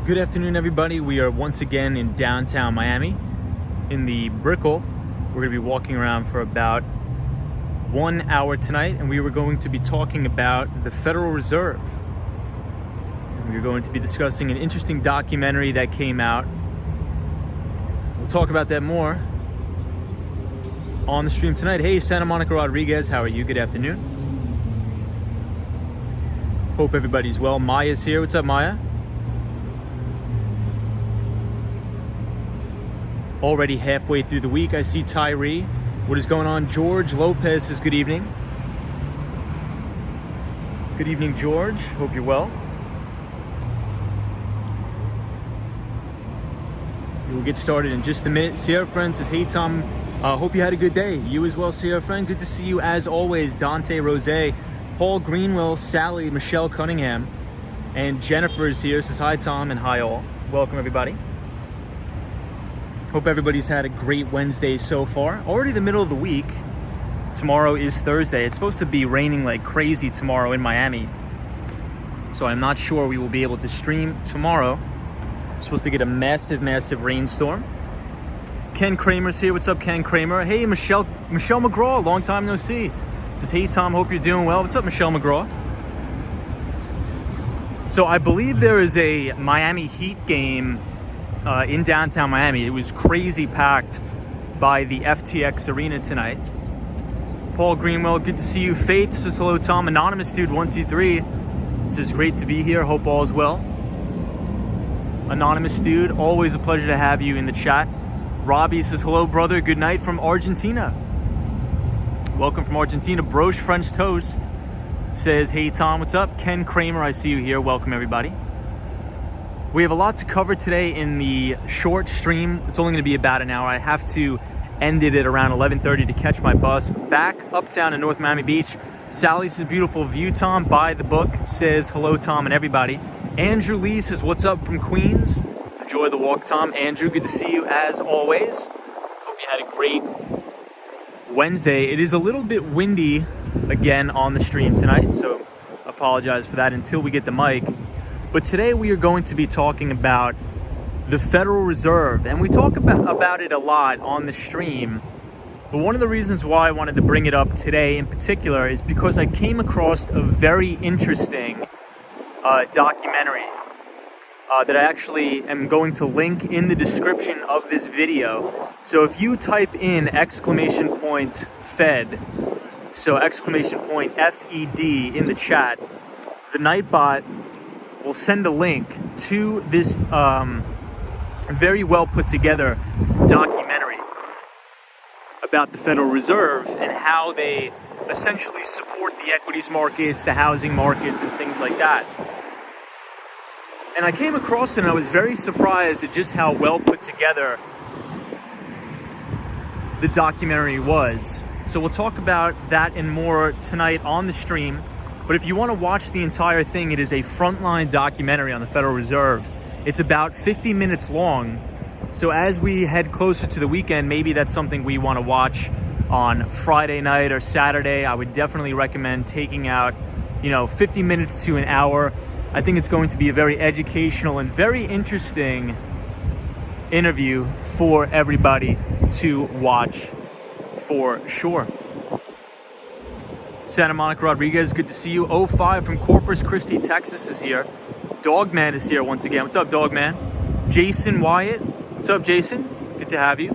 Good afternoon, everybody. We are once again in downtown Miami in the Brickell. We're going to be walking around for about 1 hour tonight, and we were going to be talking about the Federal Reserve. And we're going to be discussing an interesting documentary that came out. We'll talk about that more on the stream tonight. Hey, Santa Monica Rodriguez, how are you? Good afternoon. Hope everybody's well. Maya's here. What's up, Maya? Already halfway through the week. I see Tyree. What is going on? George Lopez says good evening. Good evening, George. Hope you're well. We'll get started in just a minute. Sierra Friend says, hey, Tom. Hope you had a good day. You as well, Sierra Friend. Good to see you as always. Dante Rose, Paul Greenwell, Sally, Michelle Cunningham, and Jennifer is here. Says hi, Tom, and hi all. Welcome, everybody. Hope everybody's had a great Wednesday so far. Already the middle of the week. Tomorrow is Thursday. It's supposed to be raining like crazy tomorrow in Miami. So I'm not sure we will be able to stream tomorrow. Supposed to get a massive rainstorm. Ken Kramer's here. What's up, Ken Kramer? Hey, Michelle McGraw. Long time no see. Says, hey, Tom. Hope you're doing well. What's up, Michelle McGraw? So I believe there is a Miami Heat game in downtown Miami. It was crazy packed by the FTX Arena tonight. Paul Greenwell, good to see you. Faith says hello, Tom. Anonymous Dude 123 says great to be here. Hope all is well. Anonymous Dude, always a pleasure to have you in the chat. Robbie says hello, brother. Good night from Argentina. Welcome from Argentina. Broche French Toast says, hey, Tom, what's up? Ken Kramer, I see you here. Welcome, everybody. We have a lot to cover today in the short stream. It's only going to be about an hour. I have to end it at around 11:30 to catch my bus back uptown in North Miami Beach. Sally says, beautiful view, Tom. Buy the book. Says, hello, Tom, and everybody. Andrew Lee says, what's up from Queens? Enjoy the walk, Tom. Andrew, good to see you as always. Hope you had a great Wednesday. It is a little bit windy again on the stream tonight, so apologize for that until we get the mic. But today we are going to be talking about the Federal Reserve, and we talk about it a lot on the stream. But one of the reasons why I wanted to bring it up today in particular is because I came across a very interesting documentary that I actually am going to link in the description of this video. So if you type in !Fed, so !FED in the chat, the Nightbot will send a link to this very well put together documentary about the Federal Reserve and how they essentially support the equities markets, the housing markets, and things like that. And I came across it and I was very surprised at just how well put together the documentary was. So we'll talk about that and more tonight on the stream. But if you want to watch the entire thing, it is a frontline documentary on the Federal Reserve. It's about 50 minutes long. So as we head closer to the weekend, maybe that's something we want to watch on Friday night or Saturday. I would definitely recommend taking out, 50 minutes to an hour. I think it's going to be a very educational and very interesting interview for everybody to watch for sure. Santa Monica Rodriguez, good to see you. 05 from Corpus Christi, Texas is here. Dogman is here once again. What's up, Dogman? Jason Wyatt. What's up, Jason? Good to have you.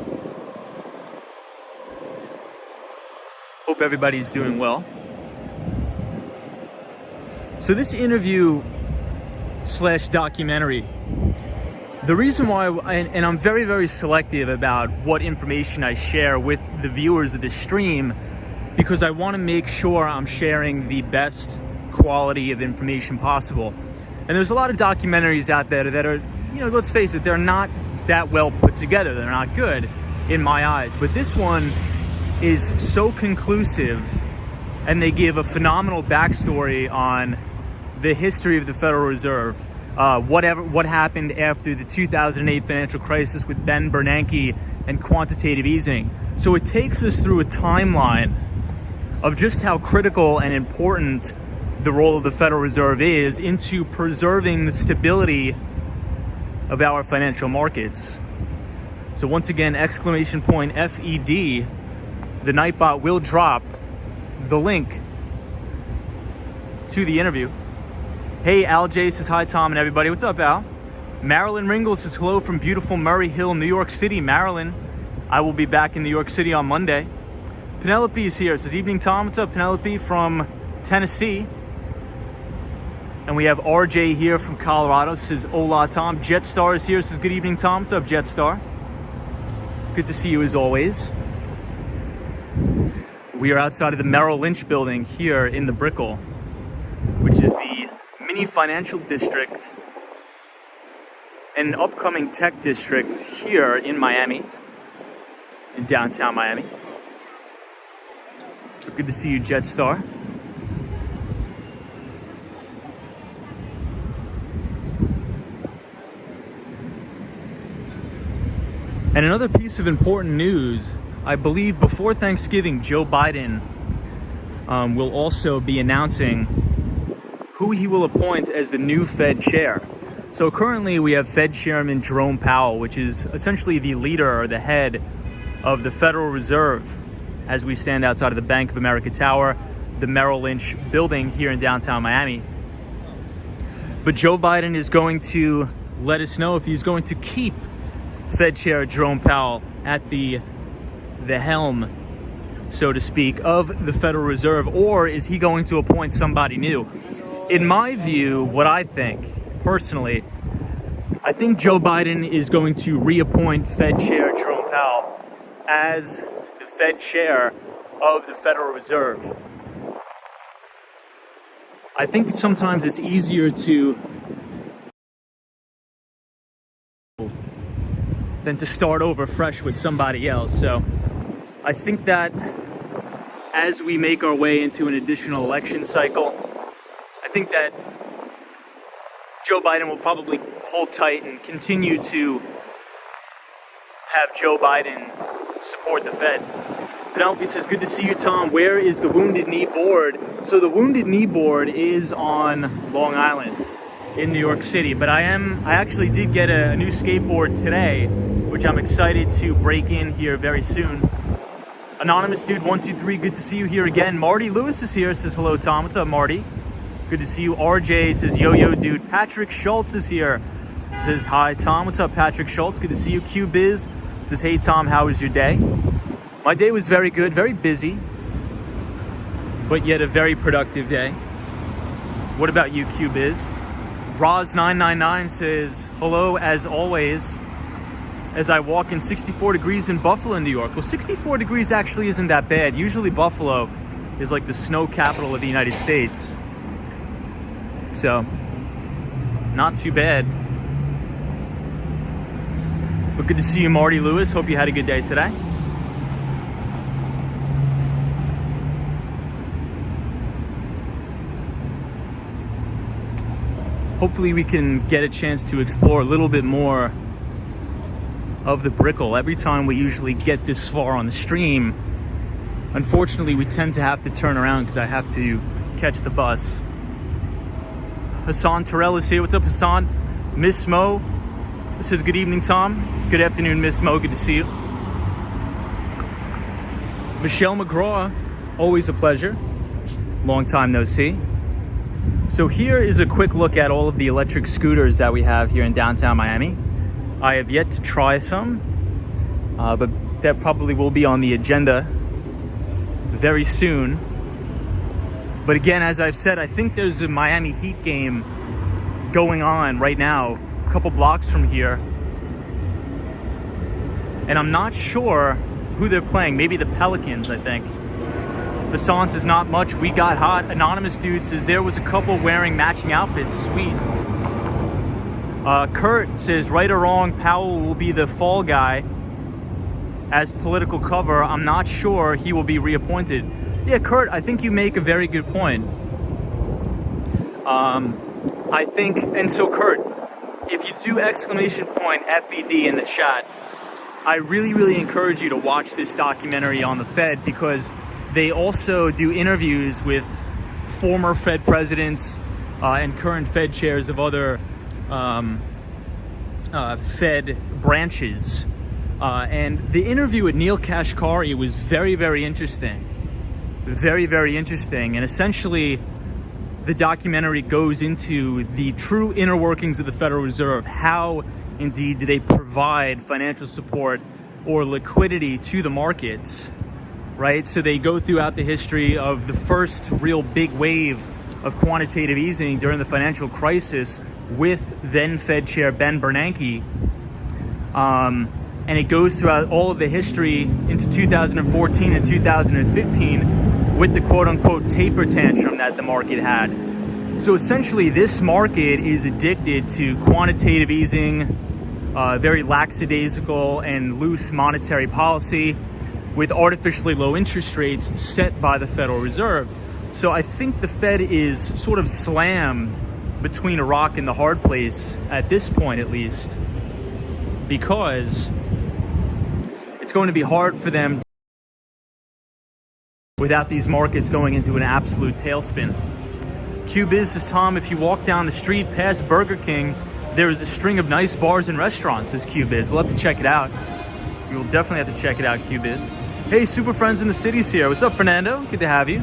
Hope everybody's doing well. So this interview / documentary, the reason why, and I'm very selective about what information I share with the viewers of this stream, because I want to make sure I'm sharing the best quality of information possible. And there's a lot of documentaries out there that are, let's face it, they're not that well put together. They're not good in my eyes. But this one is so conclusive, and they give a phenomenal backstory on the history of the Federal Reserve, what happened after the 2008 financial crisis with Ben Bernanke and quantitative easing. So it takes us through a timeline of just how critical and important the role of the Federal Reserve is into preserving the stability of our financial markets. So once again, exclamation point FED, the Nightbot will drop the link to the interview. Hey, Al J says hi, Tom and everybody. What's up, Al? Marilyn Ringel says hello from beautiful Murray Hill, New York City. Marilyn, I will be back in New York City on Monday. Penelope is here, says evening, Tom. What's up, Penelope from Tennessee? And we have RJ here from Colorado, says hola, Tom. Jetstar is here, says good evening, Tom. What's up, Jetstar? Good to see you as always. We are outside of the Merrill Lynch building here in the Brickell, which is the mini financial district and upcoming tech district here in Miami, in downtown Miami. So good to see you, Jetstar. And another piece of important news, I believe before Thanksgiving, Joe Biden will also be announcing who he will appoint as the new Fed chair. So currently we have Fed Chairman Jerome Powell, which is essentially the leader or the head of the Federal Reserve, as we stand outside of the Bank of America Tower, the Merrill Lynch building here in downtown Miami. But Joe Biden is going to let us know if he's going to keep Fed Chair Jerome Powell at the helm, so to speak, of the Federal Reserve, or is he going to appoint somebody new? In my view, what I think, personally, I think Joe Biden is going to reappoint Fed Chair Jerome Powell as the Fed Chair of the Federal Reserve. I think sometimes it's easier than to start over fresh with somebody else. So I think that as we make our way into an additional election cycle, I think that Joe Biden will probably hold tight and continue to have Joe Biden support the Fed. Penelope says, good to see you, Tom. Where is the Wounded Knee board? So the Wounded Knee board is on Long Island in New York City, but I actually did get a new skateboard today, which I'm excited to break in here very soon. Anonymous Dude 123, good to see you here again. Marty Lewis is here, says hello, Tom. What's up, Marty? Good to see you. RJ says yo dude. Patrick Schultz is here, says hi, Tom. What's up, Patrick Schultz? Good to see you. Q Biz says hey, Tom, how was your day? My day was very good, very busy, but yet a very productive day. What about you, Q Biz? Roz999 says hello as always as I walk in 64 degrees in Buffalo, New York. Well, 64 degrees actually isn't that bad. Usually Buffalo is like the snow capital of the United States. So, not too bad. But good to see you, Marty Lewis. Hope you had a good day today. Hopefully we can get a chance to explore a little bit more of the Brickell. Every time we usually get this far on the stream, unfortunately we tend to have to turn around because I have to catch the bus. Hassan Terrell is here. What's up, Hassan? Miss Mo says good evening, Tom. Good afternoon, Miss Mo. Good to see you. Michelle McGraw, always a pleasure. Long time no see. So here is a quick look at all of the electric scooters that we have here in downtown Miami. I have yet to try some, but that probably will be on the agenda very soon. But again, as I've said, I think there's a Miami Heat game going on right now, a couple blocks from here. And I'm not sure who they're playing. Maybe the Pelicans, I think. The song says not much. We got hot. Anonymous Dude says there was a couple wearing matching outfits. Sweet. Kurt says right or wrong, Powell will be the fall guy as political cover. I'm not sure he will be reappointed. Yeah, Kurt, I think you make a very good point. I think, and so Kurt, if you do exclamation point FED in the chat, I really encourage you to watch this documentary on the Fed, because they also do interviews with former Fed presidents and current Fed chairs of other Fed branches. And the interview with Neil Kashkari was very, very interesting. Very, very interesting. And essentially, the documentary goes into the true inner workings of the Federal Reserve. How, indeed, do they provide financial support or liquidity to the markets, right? So they go throughout the history of the first real big wave of quantitative easing during the financial crisis with then Fed Chair Ben Bernanke. And it goes throughout all of the history into 2014 and 2015 with the quote-unquote taper tantrum that the market had. So essentially, this market is addicted to quantitative easing, very lackadaisical and loose monetary policy with artificially low interest rates set by the Federal Reserve. So I think the Fed is sort of slammed between a rock and the hard place at this point, at least, because it's going to be hard for them without these markets going into an absolute tailspin. QBiz says, Tom, if you walk down the street past Burger King, there is a string of nice bars and restaurants, says QBiz. We'll have to check it out. We will definitely have to check it out, QBiz. Hey, Super Friends in the City's here. What's up, Fernando? Good to have you.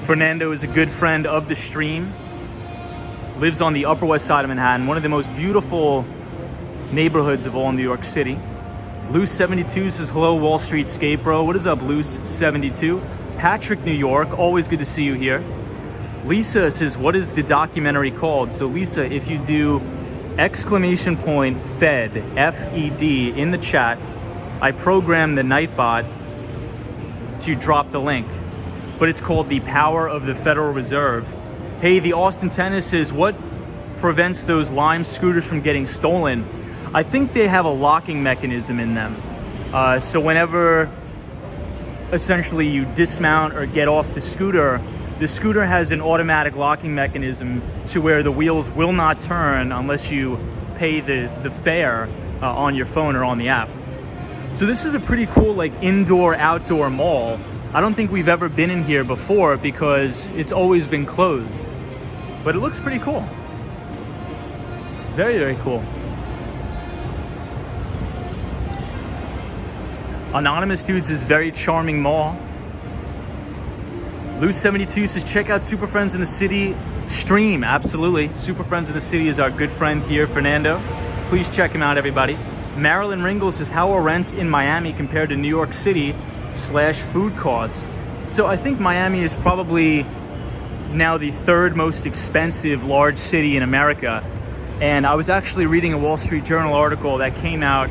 Fernando is a good friend of the stream. Lives on the Upper West Side of Manhattan, one of the most beautiful neighborhoods of all New York City. Loose72 says, hello, Wall Street Skate Bro. What is up, Loose72? Patrick, New York, always good to see you here. Lisa says, what is the documentary called? So Lisa, if you do !Fed, F-E-D, in the chat, I programmed the Nightbot to drop the link. But it's called The Power of the Federal Reserve. Hey, the Austin Tennis says, what prevents those Lime scooters from getting stolen? I think they have a locking mechanism in them. So whenever essentially you dismount or get off the scooter has an automatic locking mechanism to where the wheels will not turn unless you pay the fare on your phone or on the app. So this is a pretty cool like indoor-outdoor mall. I don't think we've ever been in here before because it's always been closed. But it looks pretty cool. Very, very cool. Anonymous Dudes is very charming mall. Loose72 says, check out Super Friends in the City stream. Absolutely. Super Friends in the City is our good friend here, Fernando. Please check him out, everybody. Marilyn Ringel says, how are rents in Miami compared to New York City / food costs? So I think Miami is probably now the third most expensive large city in America. And I was actually reading a Wall Street Journal article that came out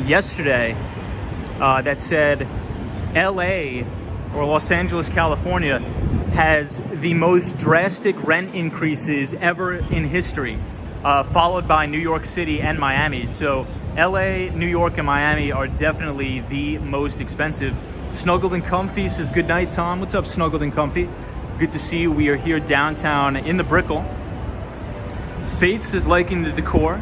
yesterday that said LA or Los Angeles, California has the most drastic rent increases ever in history, followed by New York City and Miami. So LA, New York, and Miami are definitely the most expensive. Snuggled and Comfy says, good night, Tom. What's up, Snuggled and Comfy? Good to see you. We are here downtown in the Brickell. Faith is liking the decor.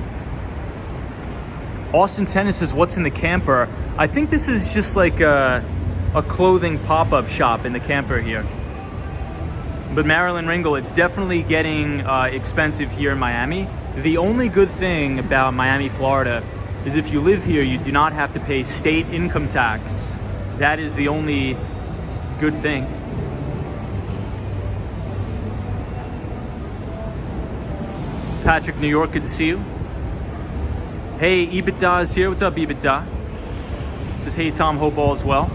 Austin Tennis says, what's in the camper? I think this is just like a clothing pop-up shop in the camper here. But Marilyn Ringel, it's definitely getting expensive here in Miami. The only good thing about Miami, Florida is if you live here, you do not have to pay state income tax. That is the only good thing. Patrick, New York, good to see you. Hey, EBITDA is here. What's up, EBITDA? Says, hey, Tom, hope all is well.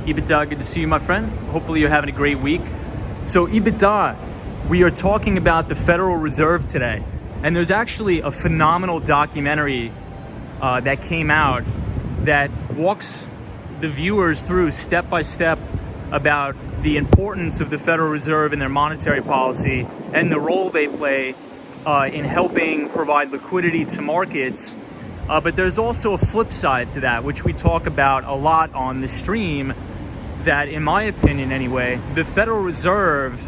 EBITDA, good to see you, my friend. Hopefully you're having a great week. So EBITDA, we are talking about the Federal Reserve today. And there's actually a phenomenal documentary that came out that walks the viewers through step by step about the importance of the Federal Reserve and their monetary policy and the role they play in helping provide liquidity to markets. But there's also a flip side to that, which we talk about a lot on the stream, that in my opinion anyway, the Federal Reserve,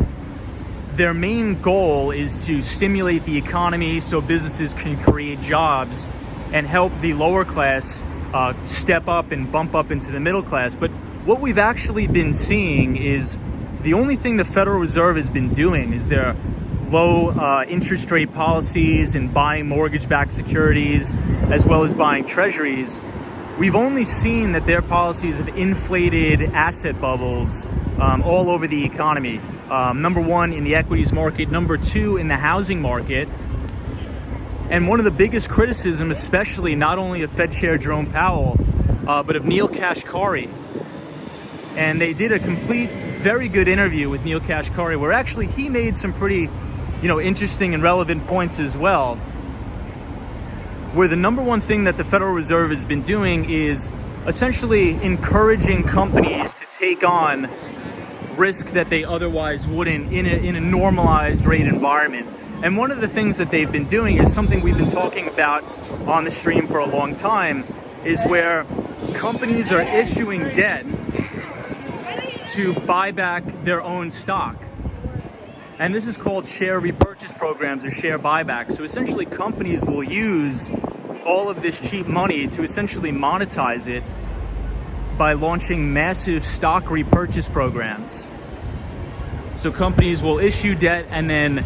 their main goal is to stimulate the economy so businesses can create jobs and help the lower class step up and bump up into the middle class. But what we've actually been seeing is the only thing the Federal Reserve has been doing is they're low interest rate policies and buying mortgage-backed securities, as well as buying treasuries, we've only seen that their policies have inflated asset bubbles all over the economy. Number one in the equities market, number two in the housing market. And one of the biggest criticism, especially not only of Fed Chair Jerome Powell, but of Neel Kashkari. And they did a very good interview with Neel Kashkari, where actually he made some pretty, interesting and relevant points as well. Where the number one thing that the Federal Reserve has been doing is essentially encouraging companies to take on risk that they otherwise wouldn't in a normalized rate environment. And one of the things that they've been doing is something we've been talking about on the stream for a long time, is where companies are issuing debt to buy back their own stock. And this is called share repurchase programs or share buybacks. So essentially companies will use all of this cheap money to essentially monetize it by launching massive stock repurchase programs. So companies will issue debt and then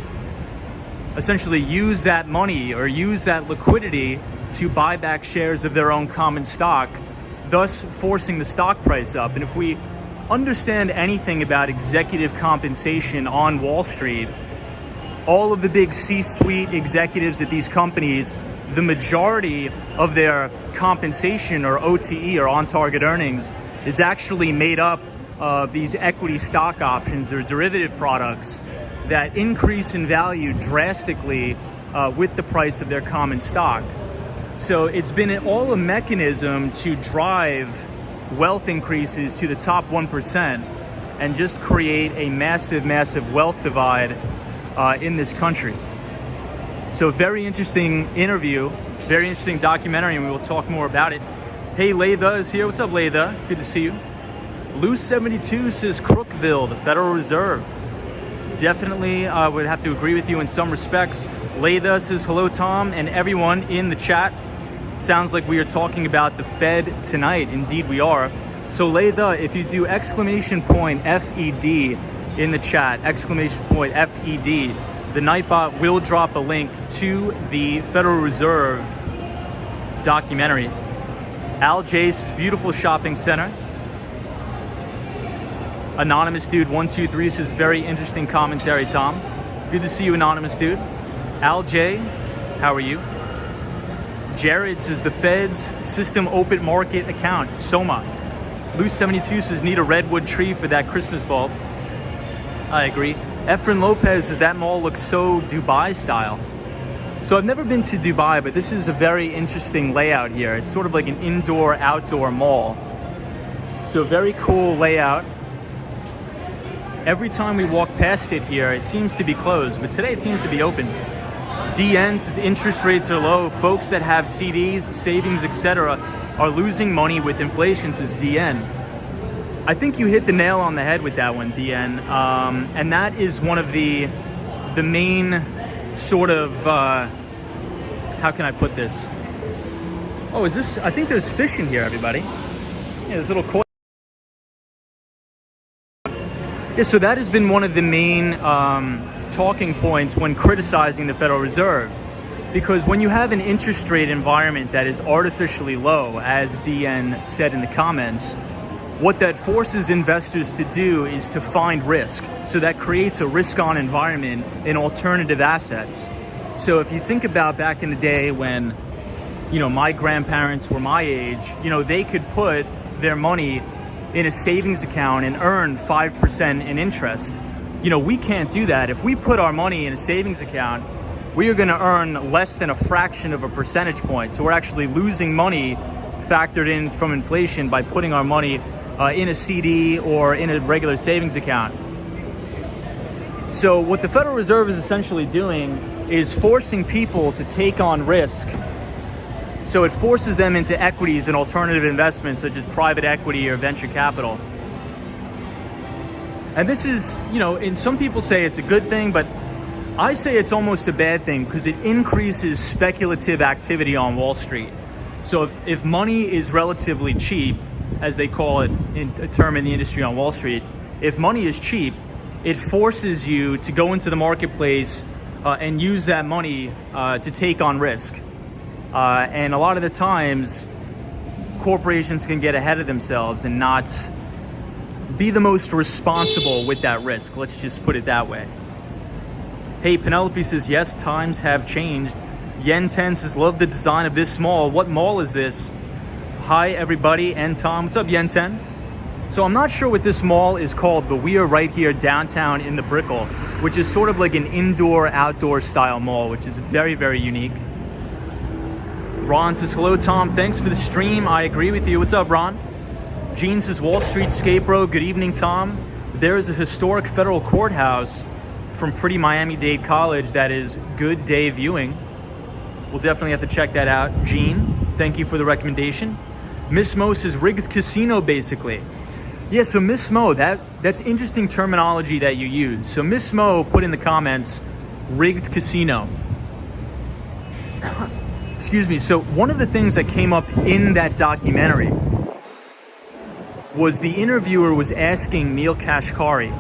essentially use that money or use that liquidity to buy back shares of their own common stock, thus forcing the stock price up. And if we understand anything about executive compensation on Wall Street, all of the big C-suite executives at these companies, the majority of their compensation, or OTE, or on-target earnings, is actually made up of these equity stock options or derivative products that increase in value drastically with the price of their common stock. So it's been all a mechanism to drive wealth increases to the top 1% and just create a massive wealth divide in this country. So very interesting interview, very interesting documentary, and we will talk more about it. Hey, Laytha is here. What's up, Laytha? Good to see you. Loose 72 says Crookville, the Federal Reserve. Definitely would have to agree with you in some respects. Laytha says hello, Tom, and everyone in the chat. Sounds like we are talking about the Fed tonight. Indeed we are. So Laytha, if you do exclamation point FED in the chat, exclamation point FED, the Nightbot will drop a link to the Federal Reserve documentary. Al Jace's beautiful shopping center. Anonymous Dude 123 says very interesting commentary, Tom. Good to see you, Anonymous Dude. Al J, how are you? Jared says the Fed's system open market account, SOMA. Loose 72 says need a redwood tree for that Christmas bulb. I agree. Efren Lopez says that mall looks so Dubai style. So I've never been to Dubai, but this is a very interesting layout here. It's sort of like an indoor-outdoor mall. So very cool layout. Every time we walk past it here, it seems to be closed, but today it seems to be open. DN says interest rates are low. Folks that have CDs, savings, etc. are losing money with inflation, says DN. I think you hit the nail on the head with that one, DN. And that is one of the main sort of, how can I put this? Oh, is this, I think there's fish in here, everybody. Yeah, there's little koi. Yeah, so that has been one of the main talking points when criticizing the Federal Reserve. Because when you have an interest rate environment that is artificially low, as DN said in the comments, what that forces investors to do is to find risk. So that creates a risk-on environment in alternative assets. So if you think about back in the day when, my grandparents were my age, they could put their money in a savings account and earn 5% in interest. We can't do that. If we put our money in a savings account, we are going to earn less than a fraction of a percentage point. So we're actually losing money factored in from inflation by putting our money in a CD or in a regular savings account. So what the Federal Reserve is essentially doing is forcing people to take on risk. So it forces them into equities and alternative investments such as private equity or venture capital. And this is, and some people say it's a good thing, but I say it's almost a bad thing because it increases speculative activity on Wall Street. So if money is relatively cheap, as they call it in a term in the industry on Wall Street, if money is cheap, it forces you to go into the marketplace and use that money to take on risk. And a lot of the times, corporations can get ahead of themselves and not be the most responsible with that risk. Let's just put it that way. Hey, Penelope says, yes, times have changed. Yen 10 says, love the design of this mall. What mall is this? Hi, everybody, and Tom. What's up, Yen 10? So I'm not sure what this mall is called, but we are right here downtown in the Brickell, which is sort of like an indoor-outdoor style mall, which is very, very unique. Ron says, hello, Tom. Thanks for the stream. I agree with you. What's up, Ron? Gene says, Wall Street Skate Bro. Good evening, Tom. There is a historic federal courthouse from pretty Miami-Dade College that is good day viewing. We'll definitely have to check that out. Gene, thank you for the recommendation. Miss Mo says, rigged casino, basically. Yeah, so Miss Mo, that's interesting terminology that you use. So Miss Mo put in the comments, rigged casino. Excuse me. So one of the things that came up in that documentary was the interviewer was asking Neil Kashkari.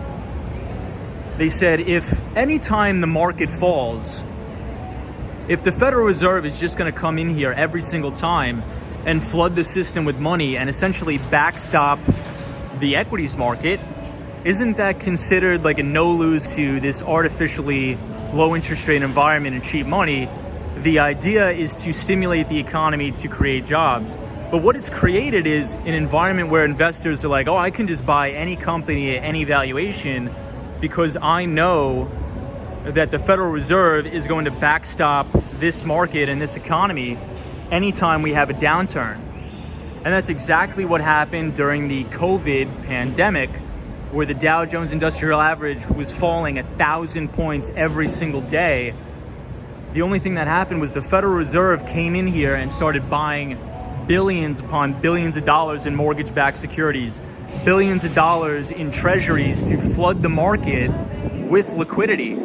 They said, if any time the market falls, if the Federal Reserve is just going to come in here every single time and flood the system with money and essentially backstop the equities market, isn't that considered like a no-lose to this artificially low interest rate environment and cheap money? The idea is to stimulate the economy to create jobs. But what it's created is an environment where investors are like, oh, I can just buy any company at any valuation because I know that the Federal Reserve is going to backstop this market and this economy anytime we have a downturn. And that's exactly what happened during the COVID pandemic, where the Dow Jones Industrial Average was falling 1,000 points every single day. The only thing that happened was the Federal Reserve came in here and started buying billions upon billions of dollars in mortgage-backed securities, billions of dollars in treasuries to flood the market with liquidity.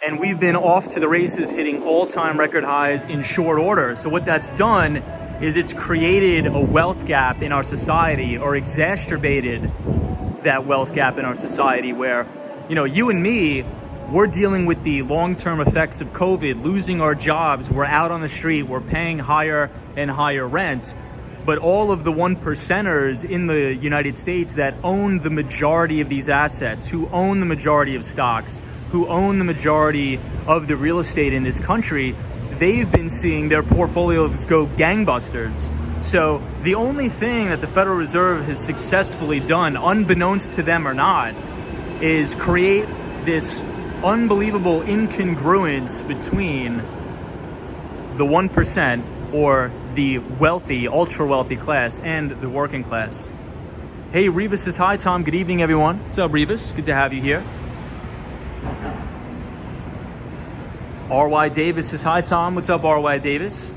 And we've been off to the races, hitting all-time record highs in short order. So what that's done is it's created a wealth gap in our society, or exacerbated that wealth gap in our society, where, you know, you and me, we're dealing with the long-term effects of COVID, losing our jobs, we're out on the street, we're paying higher and higher rent. But all of the 1%ers in the United States that own the majority of these assets, who own the majority of stocks, who own the majority of the real estate in this country, they've been seeing their portfolios go gangbusters. So the only thing that the Federal Reserve has successfully done, unbeknownst to them or not, is create this unbelievable incongruence between the 1% or the wealthy, ultra wealthy class and the working class. Hey, Revis says, hi, Tom. Good evening, everyone. What's up, Revis? Good to have you here. R.Y. Davis says, hi, Tom. What's up, R.Y. Davis?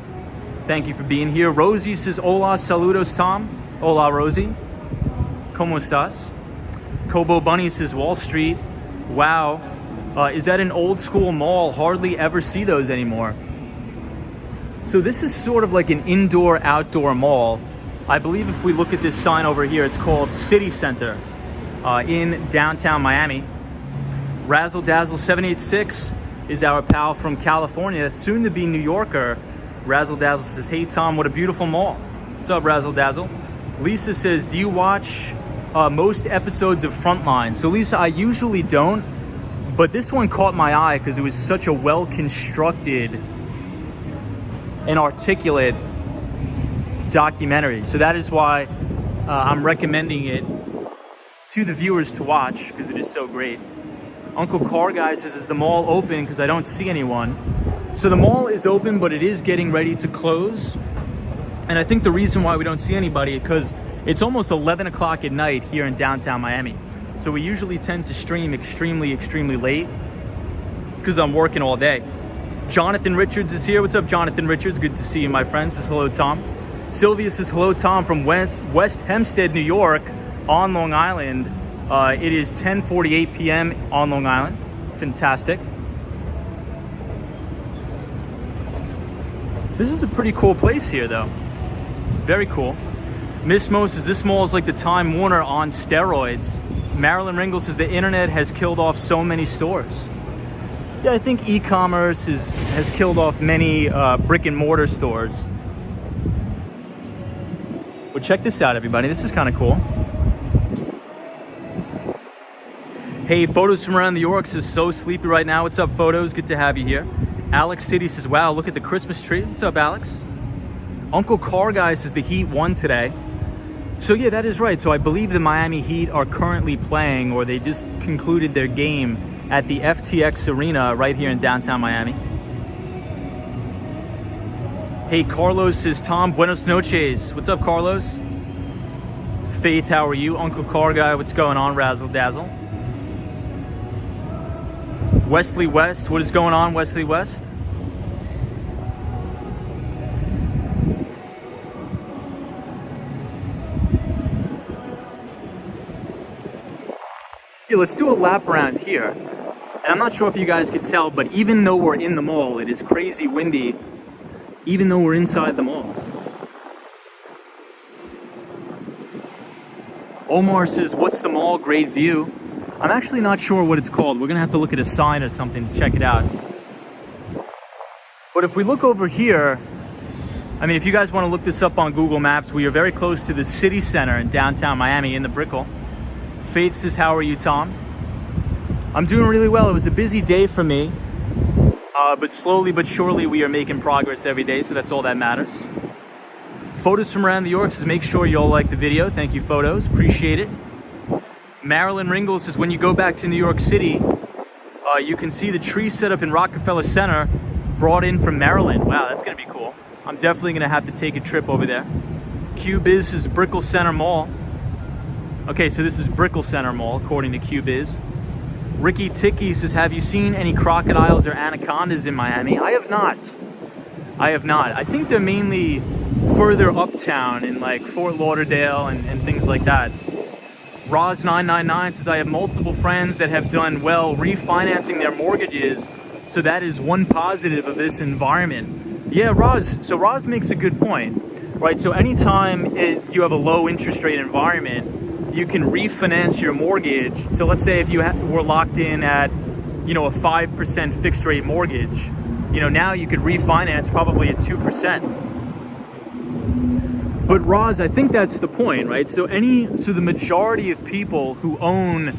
Thank you for being here. Rosie says, hola, saludos, Tom. Hola, Rosie. ¿Cómo estás? Kobo Bunny says, Wall Street. Wow. Is that an old school mall? Hardly ever see those anymore. So this is sort of like an indoor-outdoor mall. I believe if we look at this sign over here, it's called City Center in downtown Miami. Razzle Dazzle 786 is our pal from California, soon to be New Yorker. Razzle Dazzle says, hey, Tom, what a beautiful mall. What's up, Razzle Dazzle? Lisa says, do you watch most episodes of Frontline? So Lisa, I usually don't, but this one caught my eye because it was such a well-constructed and articulate documentary. So that is why I'm recommending it to the viewers to watch, because it is so great. Uncle Car Guy says, is the mall open? Because I don't see anyone. So the mall is open, but it is getting ready to close. And I think the reason why we don't see anybody is because it's almost 11 o'clock at night here in downtown Miami. So we usually tend to stream extremely, extremely late because I'm working all day. Jonathan Richards is here. What's up, Jonathan Richards? Good to see you, my friend. Says hello, Tom. Sylvia says hello, Tom, from West Hempstead, New York, on Long Island. It is 10:48 p.m. on Long Island. Fantastic. This is a pretty cool place here, though. Very cool. Miss Mo says, this mall is like the Time Warner on steroids. Marilyn Ringle says, the internet has killed off so many stores. Yeah, I think e-commerce has killed off many brick and mortar stores. Well, check this out, everybody. This is kind of cool. Hey, Photos from Around the York says, so sleepy right now. What's up, Photos? Good to have you here. Alex City says, wow, look at the Christmas tree. What's up, Alex? Uncle Car Guy says the Heat won today. So yeah, that is right. So I believe the Miami Heat are currently playing, or they just concluded their game at the FTX Arena right here in downtown Miami. Hey, Carlos says, Tom, buenos noches. What's up, Carlos? Faith, how are you? Uncle Car Guy, what's going on? Razzle Dazzle. Wesley West, what is going on, Wesley West? Yeah, let's do a lap around here. And I'm not sure if you guys could tell, but even though we're in the mall, it is crazy windy, even though we're inside the mall. Omar says, what's the mall? Great view. I'm actually not sure what it's called. We're gonna have to look at a sign or something to check it out. But if we look over here, I mean, if you guys want to look this up on Google Maps, we are very close to the city center in downtown Miami in the Brickell. Faith says, how are you, Tom? I'm doing really well. It was a busy day for me, but slowly but surely we are making progress every day, so that's all that matters. Photos from Around the York says, make sure you all like the video. Thank you, Photos. Appreciate it. Marilyn Ringel says, when you go back to New York City, you can see the tree set up in Rockefeller Center brought in from Maryland. Wow, that's going to be cool. I'm definitely going to have to take a trip over there. QBiz is Brickell Center Mall. Okay, so this is Brickell Center Mall, according to QBiz. Ricky Ticky says, have you seen any crocodiles or anacondas in Miami? I have not. I have not. I think they're mainly further uptown in like Fort Lauderdale and things like that. Roz999 says, I have multiple friends that have done well refinancing their mortgages, so that is one positive of this environment. Yeah, Roz, so Roz makes a good point, right? So anytime you have a low interest rate environment, you can refinance your mortgage. So let's say if you were locked in at, you know, a 5% fixed rate mortgage, you know, now you could refinance probably at 2%. But Roz, I think that's the point, right? So the majority of people who own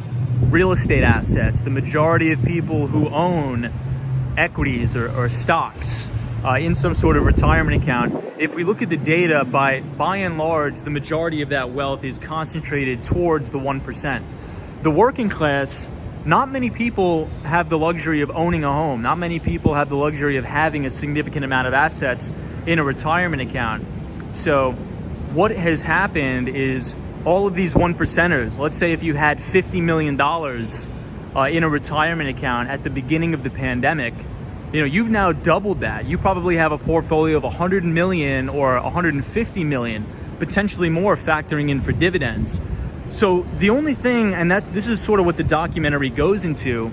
real estate assets, the majority of people who own equities or stocks in some sort of retirement account, if we look at the data, by and large, the majority of that wealth is concentrated towards the 1%. The working class, not many people have the luxury of owning a home. Not many people have the luxury of having a significant amount of assets in a retirement account. So what has happened is all of these 1%ers, let's say if you had $50 million in a retirement account at the beginning of the pandemic, you know, you've now doubled that. You probably have a portfolio of 100 million or 150 million, potentially more, factoring in for dividends. So the only thing, and this is sort of what the documentary goes into,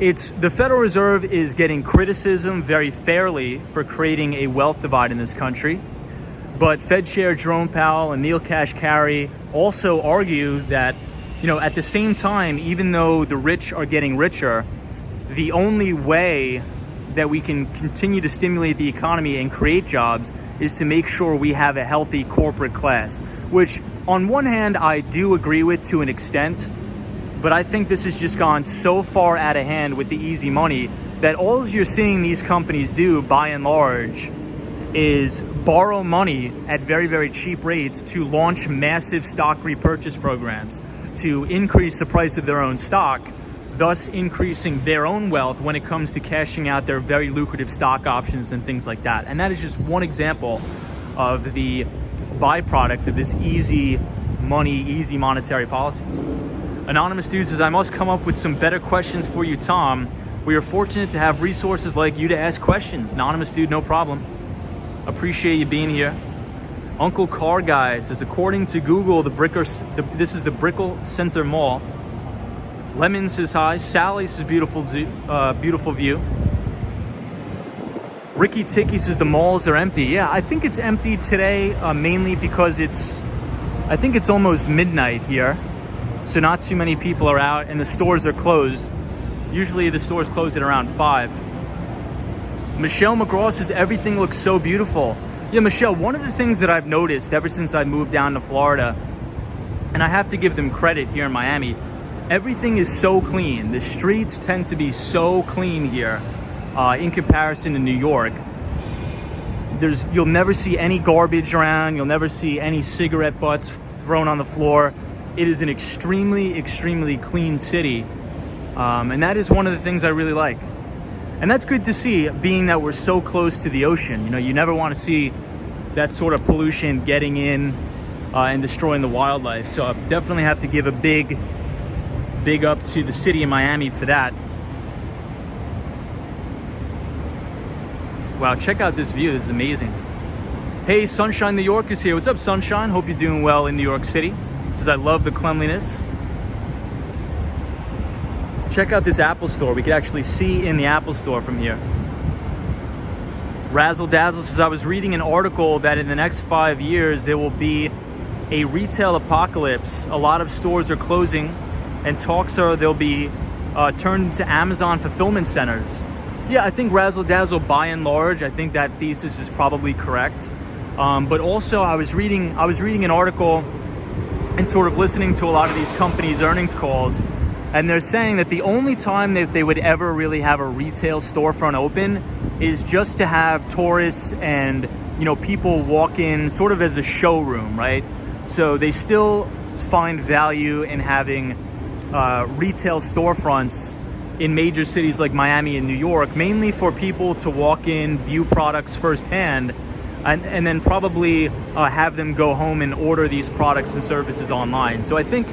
it's the Federal Reserve is getting criticism very fairly for creating a wealth divide in this country. But Fed Chair Jerome Powell and Neil Kashkari also argue that, you know, at the same time, even though the rich are getting richer, the only way that we can continue to stimulate the economy and create jobs is to make sure we have a healthy corporate class, which on one hand, I do agree with to an extent, but I think this has just gone so far out of hand with the easy money that all you're seeing these companies do, by and large, is borrow money at very, very cheap rates to launch massive stock repurchase programs to increase the price of their own stock, thus increasing their own wealth when it comes to cashing out their very lucrative stock options and things like that. And that is just one example of the byproduct of this easy money, easy monetary policies. Anonymous Dude says, I must come up with some better questions for you, Tom. We are fortunate to have resources like you to ask questions. Anonymous Dude, no problem. Appreciate you being here. Uncle Car Guy says, according to Google, this is the Brickell Center Mall. Lemon says hi. Sally says beautiful view. Ricky Ticky says the malls are empty. Yeah, I think it's empty today, mainly because I think it's almost midnight here. So not too many people are out and the stores are closed. Usually the stores close at around 5. Michelle McGraw says everything looks so beautiful. Yeah, Michelle, one of the things that I've noticed ever since I moved down to Florida, and I have to give them credit here in Miami, everything is so clean. The streets tend to be so clean here in comparison to New York. You'll never see any garbage around. You'll never see any cigarette butts thrown on the floor. It is an extremely, extremely clean city. And that is one of the things I really like. And that's good to see, being that we're so close to the ocean. You know, you never want to see that sort of pollution getting in and destroying the wildlife. So I definitely have to give a big up to the city of Miami for that. Wow, check out this view. This is amazing. Hey, Sunshine New York is here. What's up, Sunshine? Hope you're doing well in New York City. Says, I love the cleanliness. Check out this Apple store. We could actually see in the Apple store from here. Razzle Dazzle says, I was reading an article that in the next 5 years, there will be a retail apocalypse. A lot of stores are closing, and talks are they'll be turned into Amazon fulfillment centers. Yeah, I think Razzle Dazzle, by and large, I think that thesis is probably correct. But also, I was reading an article and sort of listening to a lot of these companies' earnings calls, and they're saying that the only time that they would ever really have a retail storefront open is just to have tourists and, you know, people walk in sort of as a showroom, right? So they still find value in having retail storefronts in major cities like Miami and New York, mainly for people to walk in, view products firsthand, and then probably have them go home and order these products and services online. So I think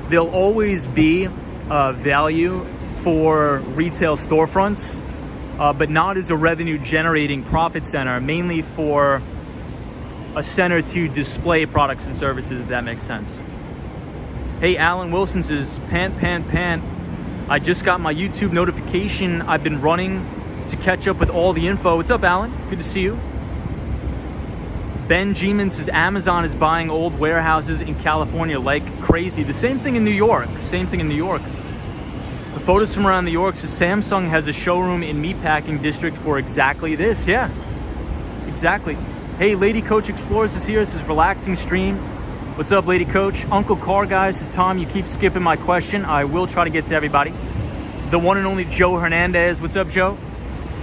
there'll always be value for retail storefronts, but not as a revenue generating profit center, mainly for a center to display products and services, if that makes sense. Hey, Alan Wilson says, pant. I just got my YouTube notification. I've been running to catch up with all the info. What's up, Alan? Good to see you. Ben Geeman says, Amazon is buying old warehouses in California like crazy. The same thing in New York. The photos from around New York says Samsung has a showroom in Meatpacking District for exactly this. Yeah, exactly. Hey, Lady Coach Explorers is here. This is relaxing stream. What's up, Lady Coach? Uncle Car Guys says, Tom, you keep skipping my question. I will try to get to everybody. The one and only Joe Hernandez. What's up, Joe?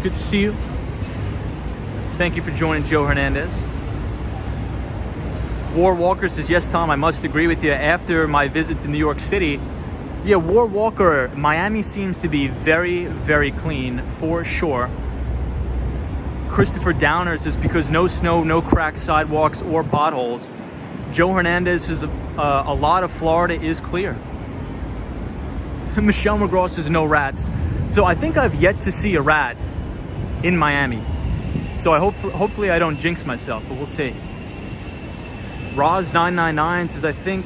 Good to see you. Thank you for joining, Joe Hernandez. War Walker says, yes, Tom, I must agree with you. After my visit to New York City, yeah, War Walker, Miami seems to be very, very clean for sure. Christopher Downer says, because no snow, no cracked sidewalks or potholes. Joe Hernandez says, a lot of Florida is clear. Michelle McGraw says, no rats. So I think I've yet to see a rat in Miami. So hopefully I don't jinx myself, but we'll see. Roz999 says, I think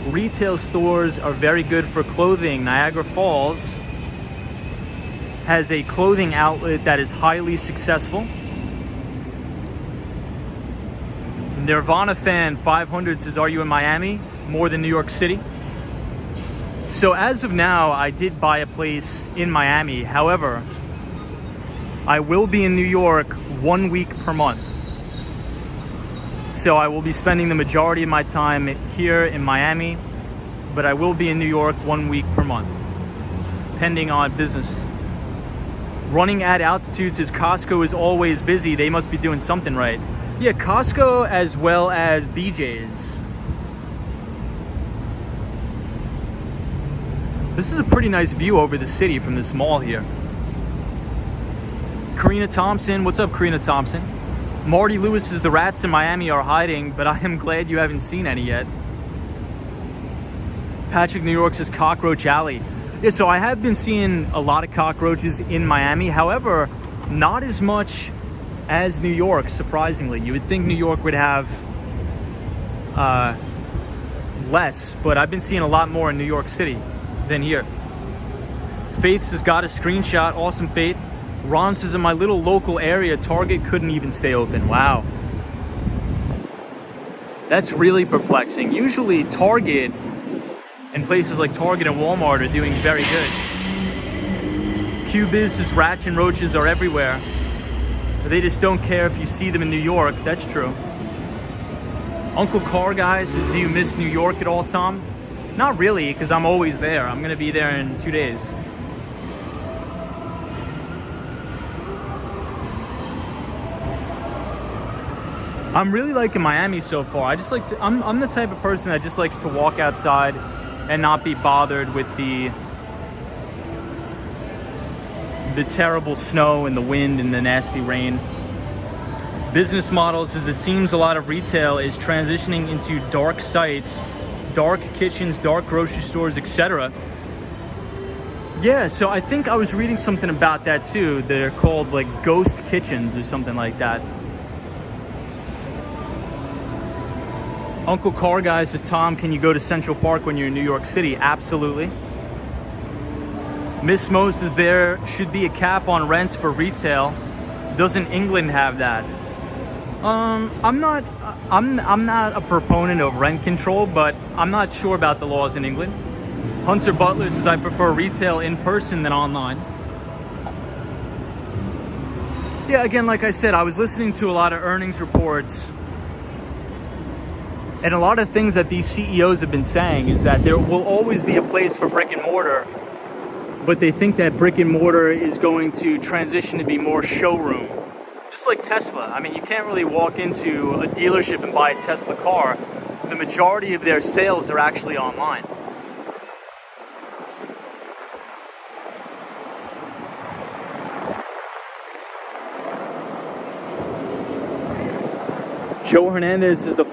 retail stores are very good for clothing. Niagara Falls has a clothing outlet that is highly successful. Nirvana Fan 500 says, are you in Miami more than New York City? So as of now, I did buy a place in Miami. However, I will be in New York 1 week per month. So I will be spending the majority of my time here in Miami, but I will be in New York 1 week per month, depending on business. Running at altitude says, Costco is always busy. They must be doing something right. Yeah, Costco as well as BJ's. This is a pretty nice view over the city from this mall here. Karina Thompson, what's up, Karina Thompson? Marty Lewis says, the rats in Miami are hiding, but I am glad you haven't seen any yet. Patrick New York says, Cockroach Alley. Yeah, so I have been seeing a lot of cockroaches in Miami. However, not as much as New York, surprisingly. You would think New York would have less, but I've been seeing a lot more in New York City than here. Faith has got a screenshot. Awesome, Faith. Ron says, in my little local area, Target couldn't even stay open. Wow. That's really perplexing. Usually Target and places like Target and Walmart are doing very good. Cubis says rats and roaches are everywhere. They just don't care if you see them in New York. That's true. Uncle Car Guy says, do you miss New York at all, Tom? Not really, because I'm always there. I'm going to be there in 2 days. I'm really liking Miami so far. I just like to, I'm the type of person that just likes to walk outside and not be bothered with the terrible snow and the wind and the nasty rain. Business model says it seems a lot of retail is transitioning into dark sites, dark kitchens, dark grocery stores, etc. Yeah, so I think I was reading something about that too. They're called like ghost kitchens or something like that. Uncle Car Guy says, Tom, can you go to Central Park when you're in New York City? Absolutely. Miss Mo says there should be a cap on rents for retail. Doesn't England have that? I'm not a proponent of rent control, but I'm not sure about the laws in England. Hunter Butler says I prefer retail in person than online. Yeah, again, like I said, I was listening to a lot of earnings reports, and a lot of things that these CEOs have been saying is that there will always be a place for brick and mortar, but they think that brick and mortar is going to transition to be more showroom. Just like Tesla. I mean, you can't really walk into a dealership and buy a Tesla car. The majority of their sales are actually online. Joe Hernandez says the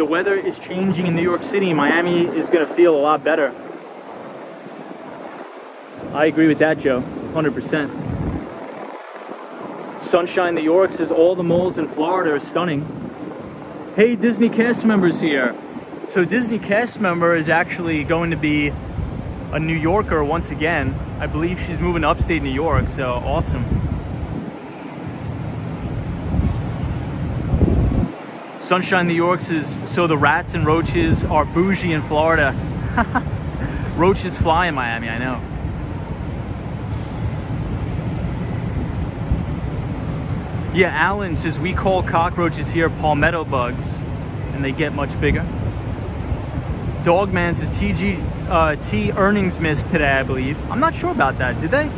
weather is changing in New York City. Miami is going to feel a lot better. I agree with that, Joe, 100%. Sunshine New York says all the malls in Florida are stunning. Hey, Disney cast members here. So Disney cast member is actually going to be a New Yorker once again. I believe she's moving to upstate New York, so awesome. Sunshine New York says, so the rats and roaches are bougie in Florida. Roaches fly in Miami, I know. Yeah, Alan says, we call cockroaches here palmetto bugs, and they get much bigger. Dogman says, T earnings missed today, I believe. I'm not sure about that, did they?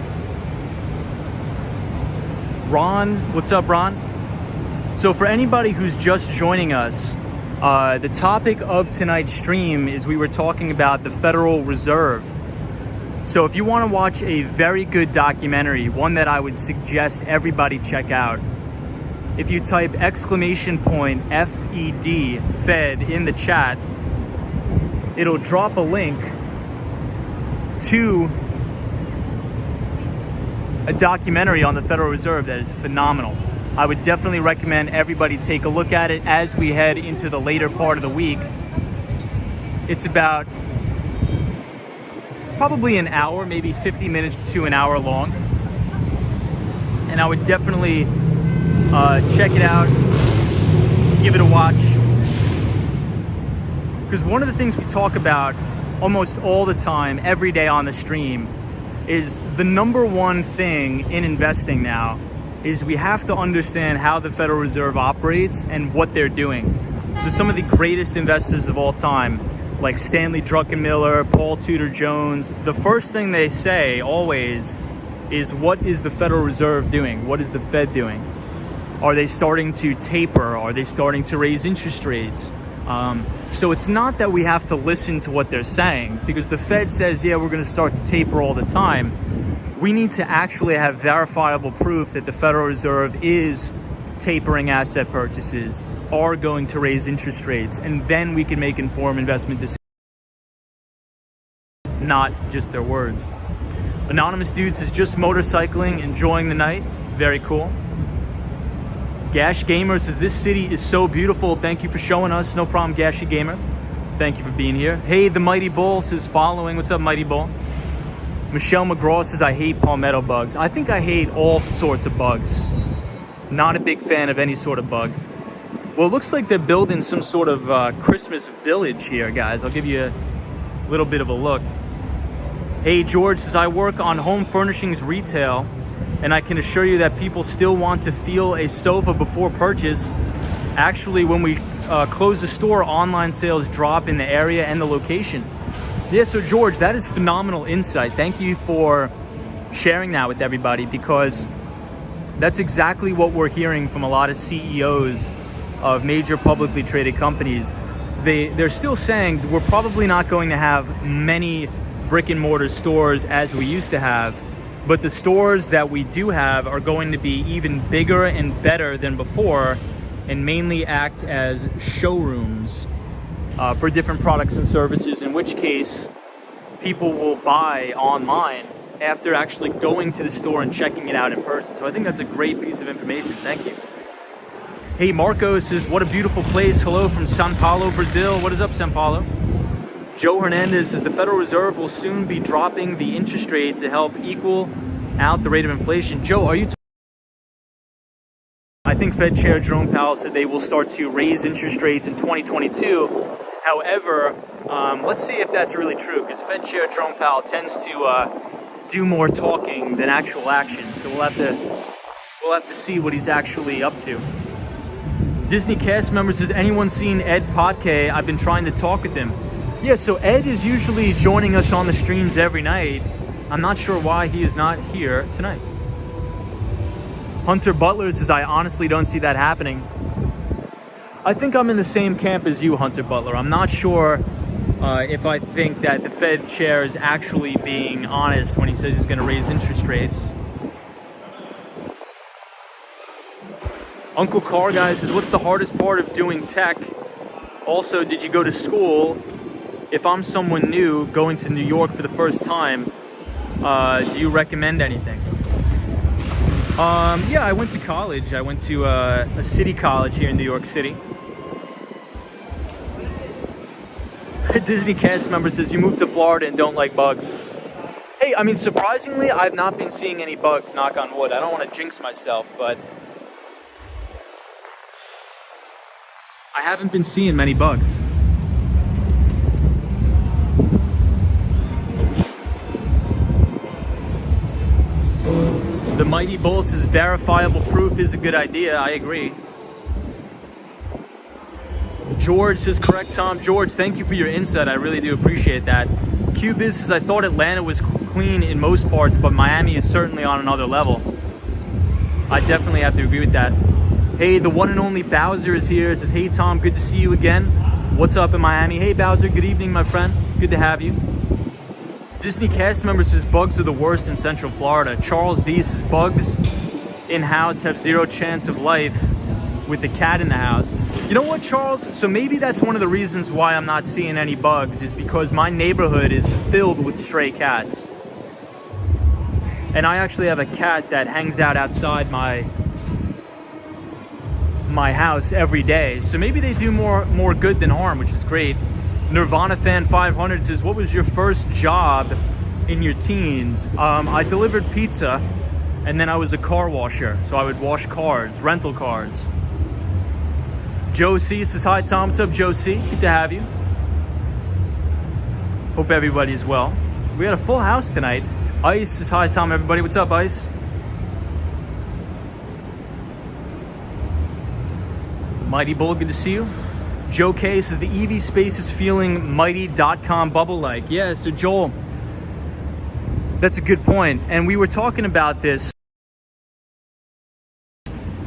Ron, what's up, Ron? So for anybody who's just joining us, the topic of tonight's stream is we were talking about the Federal Reserve. So if you want to watch a very good documentary, one that I would suggest everybody check out, if you type !FED, Fed, in the chat, it'll drop a link to a documentary on the Federal Reserve that is phenomenal. I would definitely recommend everybody take a look at it as we head into the later part of the week. It's about probably an hour, maybe 50 minutes to an hour long. And I would definitely check it out, give it a watch. Because one of the things we talk about almost all the time, every day on the stream, is the number one thing in investing now is we have to understand how the Federal Reserve operates and what they're doing. So some of the greatest investors of all time, like Stanley Druckenmiller, Paul Tudor Jones, the first thing they say always is, what is the Federal Reserve doing? What is the Fed doing? Are they starting to taper? Are they starting to raise interest rates? So it's not that we have to listen to what they're saying, because the Fed says, yeah, we're going to start to taper all the time. We need to actually have verifiable proof that the Federal Reserve is tapering asset purchases, are going to raise interest rates, and then we can make informed investment decisions, not just their words. Anonymous Dude says, just motorcycling, enjoying the night. Very cool. Gash Gamer says, this city is so beautiful. Thank you for showing us. No problem, Gashy Gamer. Thank you for being here. Hey, the Mighty Bull says, following. What's up, Mighty Bull? Michelle McGraw says, I hate palmetto bugs. I think I hate all sorts of bugs. Not a big fan of any sort of bug. Well, it looks like they're building some sort of Christmas village here, guys. I'll give you a little bit of a look. Hey, George says, I work on home furnishings retail, and I can assure you that people still want to feel a sofa before purchase. Actually, when we close the store, online sales drop in the area and the location. Yeah, so George, that is phenomenal insight. Thank you for sharing that with everybody, because that's exactly what we're hearing from a lot of CEOs of major publicly traded companies. They're still saying we're probably not going to have many brick and mortar stores as we used to have, but the stores that we do have are going to be even bigger and better than before, and mainly act as showrooms for different products and services, in which case people will buy online after actually going to the store and checking it out in person. So I think that's a great piece of information. Thank you. Hey, Marco says, what a beautiful place. Hello from Sao Paulo, Brazil. What is up, Sao Paulo? Joe Hernandez says, the Federal Reserve will soon be dropping the interest rate to help equal out the rate of inflation. Joe, are you... I think Fed Chair Jerome Powell said they will start to raise interest rates in 2022. However, let's see if that's really true, because Fed Chair Jerome Powell tends to do more talking than actual action. So we'll have to see what he's actually up to. Disney cast member says, anyone seen Ed Podke? I've been trying to talk with him. Yeah, so Ed is usually joining us on the streams every night. I'm not sure why he is not here tonight. Hunter Butler says, I honestly don't see that happening. I think I'm in the same camp as you, Hunter Butler. I'm not sure if I think that the Fed chair is actually being honest when he says he's going to raise interest rates. Uncle Car Guy says, what's the hardest part of doing tech? Also, did you go to school? If I'm someone new going to New York for the first time, do you recommend anything? Yeah, I went to college. I went to a city college here in New York City. A Disney cast member says, you moved to Florida and don't like bugs. Hey, I mean, surprisingly, I've not been seeing any bugs, knock on wood. I don't want to jinx myself, but I haven't been seeing many bugs. The Mighty Bull says, verifiable proof is a good idea. I agree. George says, correct, Tom. George, thank you for your insight. I really do appreciate that. Cubiz says, I thought Atlanta was clean in most parts, but Miami is certainly on another level. I definitely have to agree with that. Hey, the one and only Bowser is here. Says, hey, Tom, good to see you again. What's up in Miami? Hey, Bowser, good evening, my friend. Good to have you. Disney cast member says, bugs are the worst in Central Florida. Charles D says, bugs in-house have zero chance of life with a cat in the house. You know what, Charles? So maybe that's one of the reasons why I'm not seeing any bugs, is because my neighborhood is filled with stray cats. And I actually have a cat that hangs out outside my house every day. So maybe they do more good than harm, which is great. Nirvana Fan 500 says, what was your first job in your teens? I delivered pizza, and then I was a car washer. So I would wash cars, rental cars. Joe C says, hi, Tom. What's up, Joe C? Good to have you. Hope everybody's well. We had a full house tonight. Ice says, hi, Tom, everybody. What's up, Ice? Mighty Bull, good to see you. Joe K says, the EV space is feeling mighty.com bubble-like. Yeah, so Joel, that's a good point. And we were talking about this,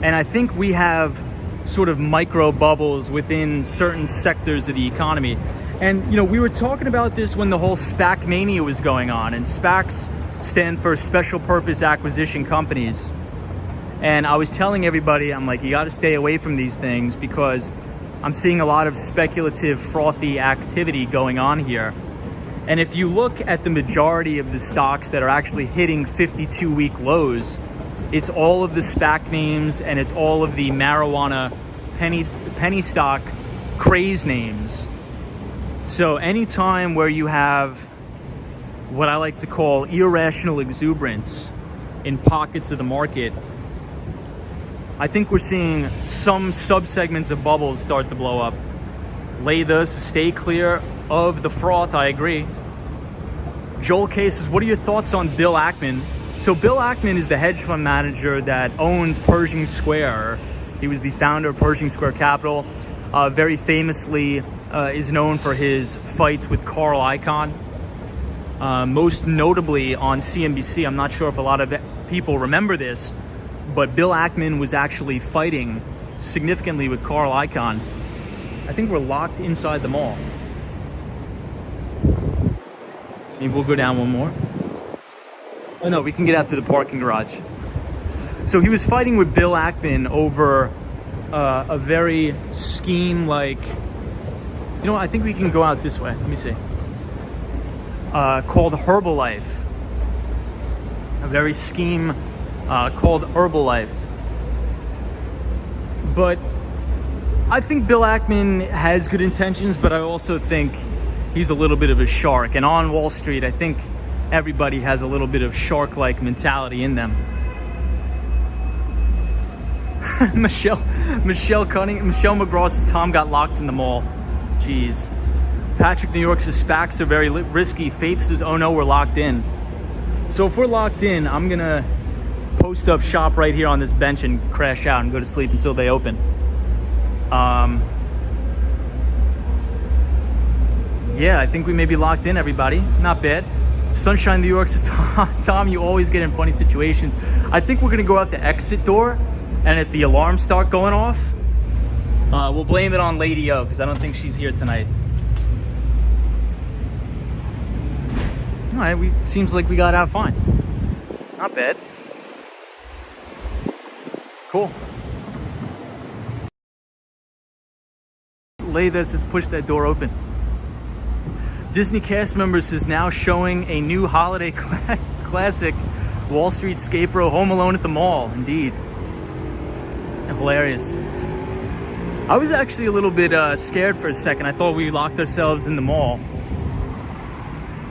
and I think we have sort of micro bubbles within certain sectors of the economy. And, you know, we were talking about this when the whole SPAC mania was going on, and SPACs stand for Special Purpose Acquisition Companies. And I was telling everybody, I'm like, you got to stay away from these things, because I'm seeing a lot of speculative, frothy activity going on here. And if you look at the majority of the stocks that are actually hitting 52-week lows, it's all of the SPAC names, and it's all of the marijuana penny stock craze names. So anytime where you have what I like to call irrational exuberance in pockets of the market, I think we're seeing some subsegments of bubbles start to blow up. Lay this, stay clear of the froth, I agree. Joel K says, what are your thoughts on Bill Ackman? So Bill Ackman is the hedge fund manager that owns Pershing Square. He was the founder of Pershing Square Capital. Very famously is known for his fights with Carl Icahn. Most notably on CNBC. I'm not sure if a lot of people remember this, but Bill Ackman was actually fighting significantly with Carl Icahn. I think we're locked inside the mall. Maybe we'll go down one more. Oh no, we can get out to the parking garage. So he was fighting with Bill Ackman over a very scheme-like, you know what, I think we can go out this way. Let me see. Called Herbalife. A very scheme called Herbalife. But I think Bill Ackman has good intentions, but I also think he's a little bit of a shark. And on Wall Street, I think everybody has a little bit of shark-like mentality in them. Michelle McGraw says Tom got locked in the mall. Jeez. Patrick New York says SPACs are very risky. Faith says, oh no, we're locked in. So if we're locked in, I'm gonna post up shop right here on this bench and crash out and go to sleep until they open. Yeah, I think we may be locked in, everybody. Not bad. Sunshine New York says, Tom, you always get in funny situations. I think we're gonna go out the exit door, and if the alarms start going off, we'll blame it on Lady O, because I don't think she's here tonight. All right, seems like we got out fine. Not bad. Cool. Lay this, just push that door open. Disney cast members is now showing a new holiday classic, Wall Street Escape Row, Home Alone at the Mall. Indeed. Hilarious. I was actually a little bit scared for a second. I thought we locked ourselves in the mall.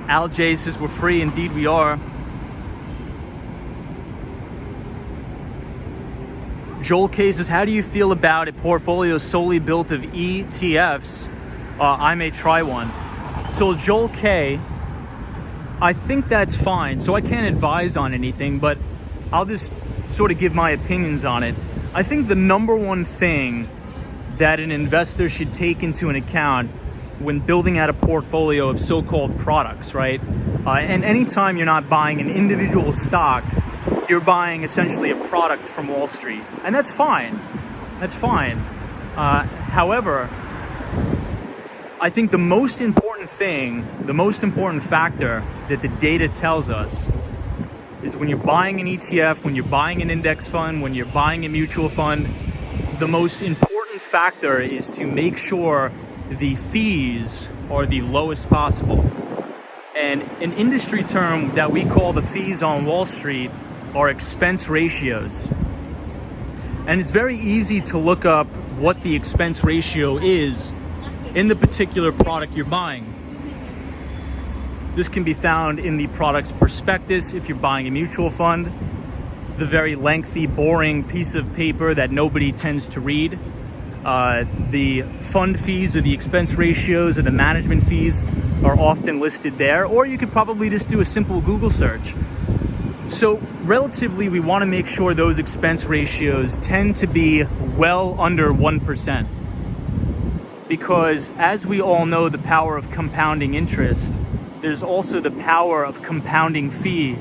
Al J says we're free. Indeed we are. Joel K says, how do you feel about a portfolio solely built of ETFs? I may try one. So Joel K, I think that's fine. So I can't advise on anything, but I'll just sort of give my opinions on it. I think the number one thing that an investor should take into an account when building out a portfolio of so-called products, right? And anytime you're not buying an individual stock, you're buying essentially a product from Wall Street. And that's fine. That's fine. However, I think the most important thing, the most important factor that the data tells us is when you're buying an ETF, when you're buying an index fund, when you're buying a mutual fund, the most important factor is to make sure the fees are the lowest possible. And an industry term that we call the fees on Wall Street are expense ratios. And it's very easy to look up what the expense ratio is in the particular product you're buying. This can be found in the product's prospectus if you're buying a mutual fund, the very lengthy, boring piece of paper that nobody tends to read. The fund fees or the expense ratios or the management fees are often listed there, or you could probably just do a simple Google search. So relatively, we want to make sure those expense ratios tend to be well under 1%. Because as we all know, the power of compounding interest, there's also the power of compounding fees.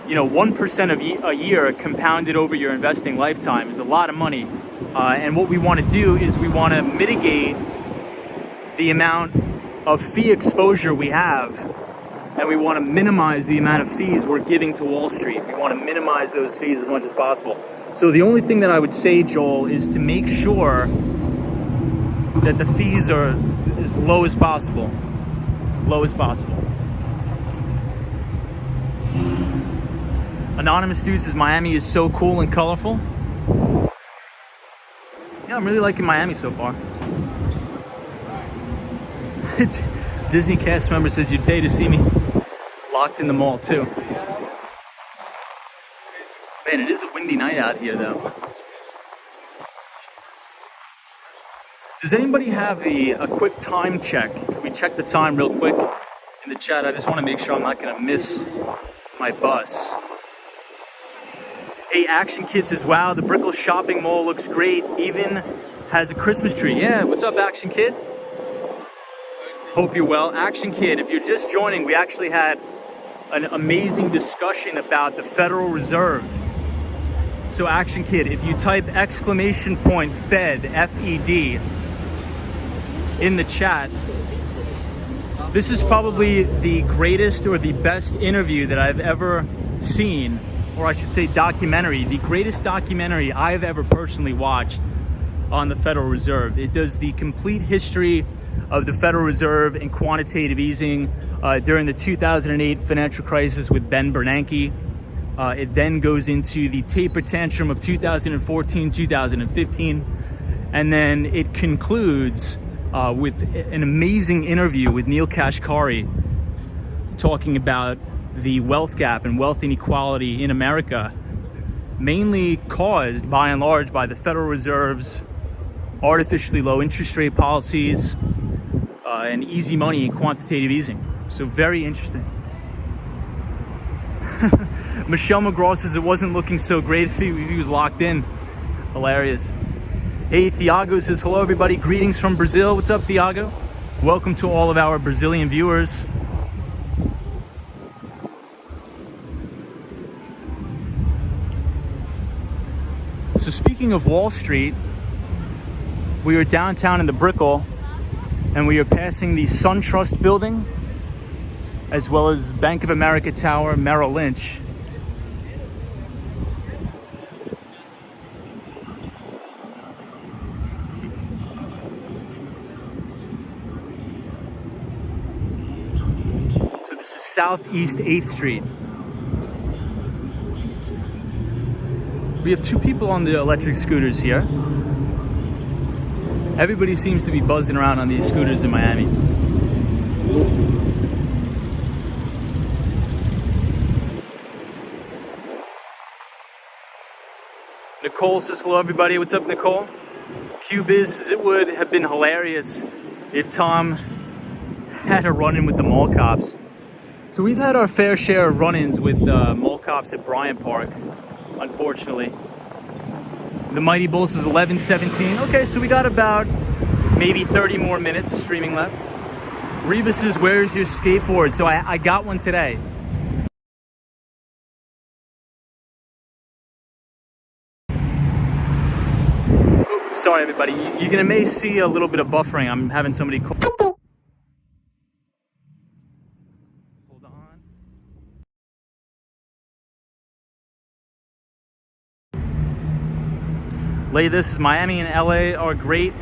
You know, 1% of a year compounded over your investing lifetime is a lot of money. And what we want to do is we want to mitigate the amount of fee exposure we have, and we want to minimize the amount of fees we're giving to Wall Street. We want to minimize those fees as much as possible. So the only thing that I would say, Joel, is to make sure that the fees are as low as possible. Low as possible. Anonymous Dude says Miami is so cool and colorful. Yeah, I'm really liking Miami so far. Disney cast member says you'd pay to see me locked in the mall too. Man, it is a windy night out here though. Does anybody have a quick time check? Can we check the time real quick? in the chat. I just want to make sure I'm not going to miss my bus. Hey, Action Kid says, wow, the Brickell shopping mall looks great. Even has a Christmas tree. Yeah, what's up, Action Kid? Hope you're well. Action Kid, if you're just joining, we actually had an amazing discussion about the Federal Reserve. So Action Kid, if you type !Fed, F-E-D, in the chat, this is probably the greatest or the best interview that I've ever seen, or I should say documentary, the greatest documentary I've ever personally watched on the Federal Reserve. It does the complete history of the Federal Reserve and quantitative easing during the 2008 financial crisis with Ben Bernanke. It then goes into the taper tantrum of 2014, 2015, and then it concludes with an amazing interview with Neil Kashkari talking about the wealth gap and wealth inequality in America, mainly caused by and large by the Federal Reserve's artificially low interest rate policies and easy money and quantitative easing. So very interesting. Michelle McGraw says it wasn't looking so great if he was locked in. Hilarious. Hey, Thiago says, hello everybody, greetings from Brazil. What's up, Thiago? Welcome to all of our Brazilian viewers. So speaking of Wall Street, we were downtown in the Brickell and we are passing the SunTrust building as well as Bank of America Tower, Merrill Lynch. So this is Southeast 8th Street. We have two people on the electric scooters here. Everybody seems to be buzzing around on these scooters in Miami. Nicole says, hello everybody. What's up, Nicole? QBiz says, it would have been hilarious if Tom had a run-in with the mall cops. So we've had our fair share of run-ins with mall cops at Bryant Park, unfortunately. The Mighty Bull says 11:17. Okay, so we got about maybe 30 more minutes of streaming left. Reba says, where's your skateboard? So I got one today. Oops, sorry everybody, you're gonna may see a little bit of buffering. I'm having somebody call. Hold on. This is Miami and LA are great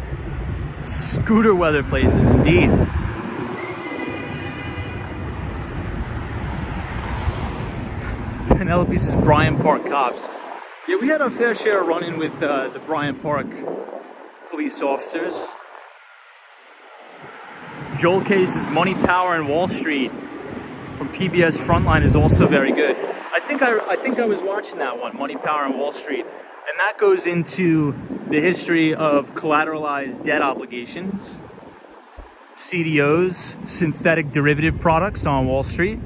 scooter weather places indeed. Penelope says Bryant Park cops. Yeah, we had our fair share of run-in with the Bryant Park police officers. Joel K says Money, Power, and Wall Street from PBS Frontline is also very good. I think I was watching that one, Money, Power, and Wall Street. And that goes into the history of collateralized debt obligations, CDOs, synthetic derivative products on Wall Street,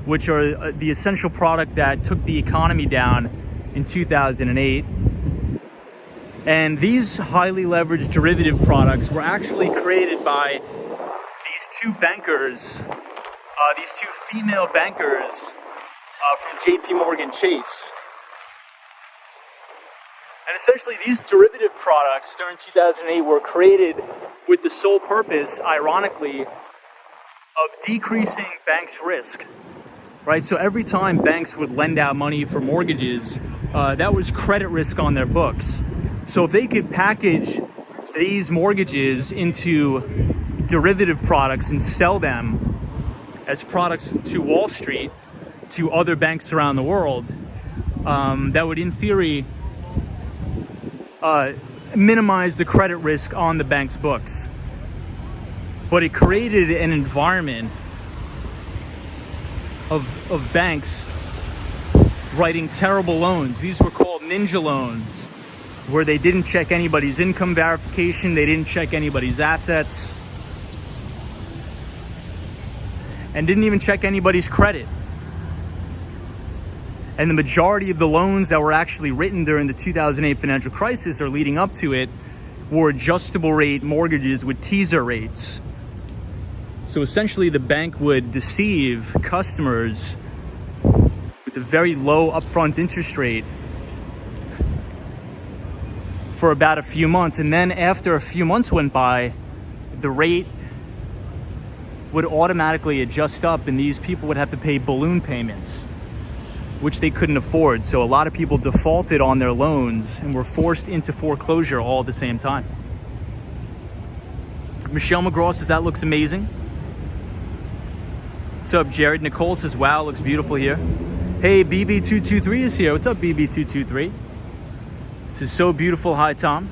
which are the essential product that took the economy down in 2008. And these highly leveraged derivative products were actually created by these two bankers, these two female bankers from JP Morgan Chase. And essentially these derivative products during 2008 were created with the sole purpose, ironically, of decreasing banks' risk, right? So every time banks would lend out money for mortgages, that was credit risk on their books. So if they could package these mortgages into derivative products and sell them as products to Wall Street, to other banks around the world, that would, in theory, minimize the credit risk on the bank's books. But it created an environment of banks writing terrible loans. These were called ninja loans, where they didn't check anybody's income verification, they didn't check anybody's assets. and didn't even check anybody's credit. And the majority of the loans that were actually written during the 2008 financial crisis or leading up to it were adjustable rate mortgages with teaser rates. So essentially the bank would deceive customers with a very low upfront interest rate for about a few months. And then after a few months went by, the rate would automatically adjust up and these people would have to pay balloon payments, which they couldn't afford. So a lot of people defaulted on their loans and were forced into foreclosure all at the same time. Michelle McGraw says, that looks amazing. What's up, Jared? Nicole says, wow, looks beautiful here. Hey, BB223 is here. What's up, BB223? This is so beautiful. Hi, Tom.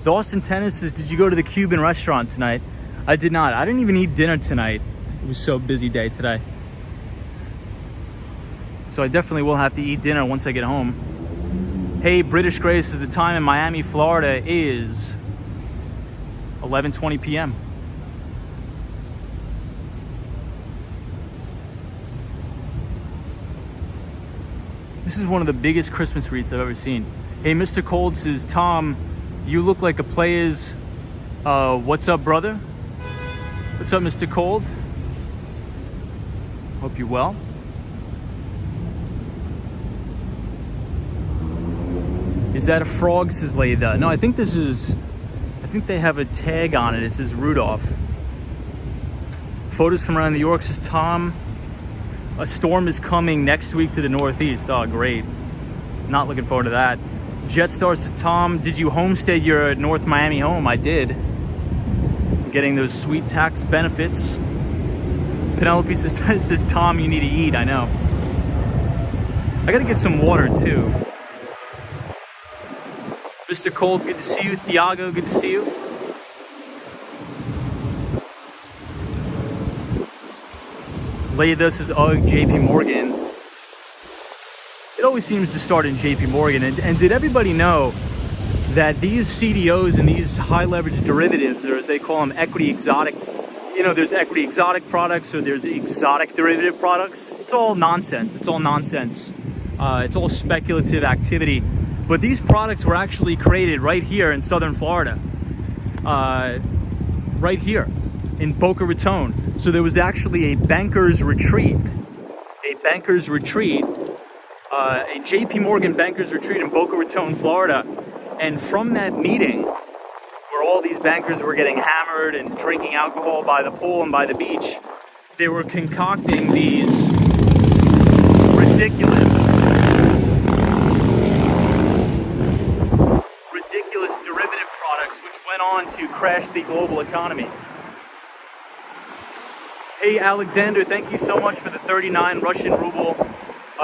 The Austin Tennis says, did you go to the Cuban restaurant tonight? I did not. I didn't even eat dinner tonight. It was so busy day today. So I definitely will have to eat dinner once I get home. Hey, British Grace says the time in Miami, Florida is 11:20 p.m. This is one of the biggest Christmas wreaths I've ever seen. Hey, Mr. Cold says, Tom, you look like a player's, what's up, brother? What's up, Mr. Cold? Hope you're well. Is that a frog, says Layda? No, I think they have a tag on it. It says Rudolph. Photos from around New York says, Tom, a storm is coming next week to the Northeast. Oh, great. Not looking forward to that. Jetstar says, Tom, did you homestead your North Miami home? I did. I'm getting those sweet tax benefits. Penelope says, Tom, you need to eat. I know. I gotta get some water too. Mr. Cold, good to see you. Thiago, good to see you. Leida says, ugh, JP Morgan. It always seems to start in JP Morgan. And did everybody know that these CDOs and these high leverage derivatives, or as they call them, equity exotic, you know, there's equity exotic products or there's exotic derivative products. It's all nonsense. It's all nonsense. It's all speculative activity. But these products were actually created right here in Southern Florida. Right here in Boca Raton. So there was actually a banker's retreat. A JP Morgan banker's retreat in Boca Raton, Florida. And from that meeting, where all these bankers were getting hammered and drinking alcohol by the pool and by the beach, they were concocting these ridiculous derivative products which went on to crash the global economy. Hey Alexander, thank you so much for the 39 Russian ruble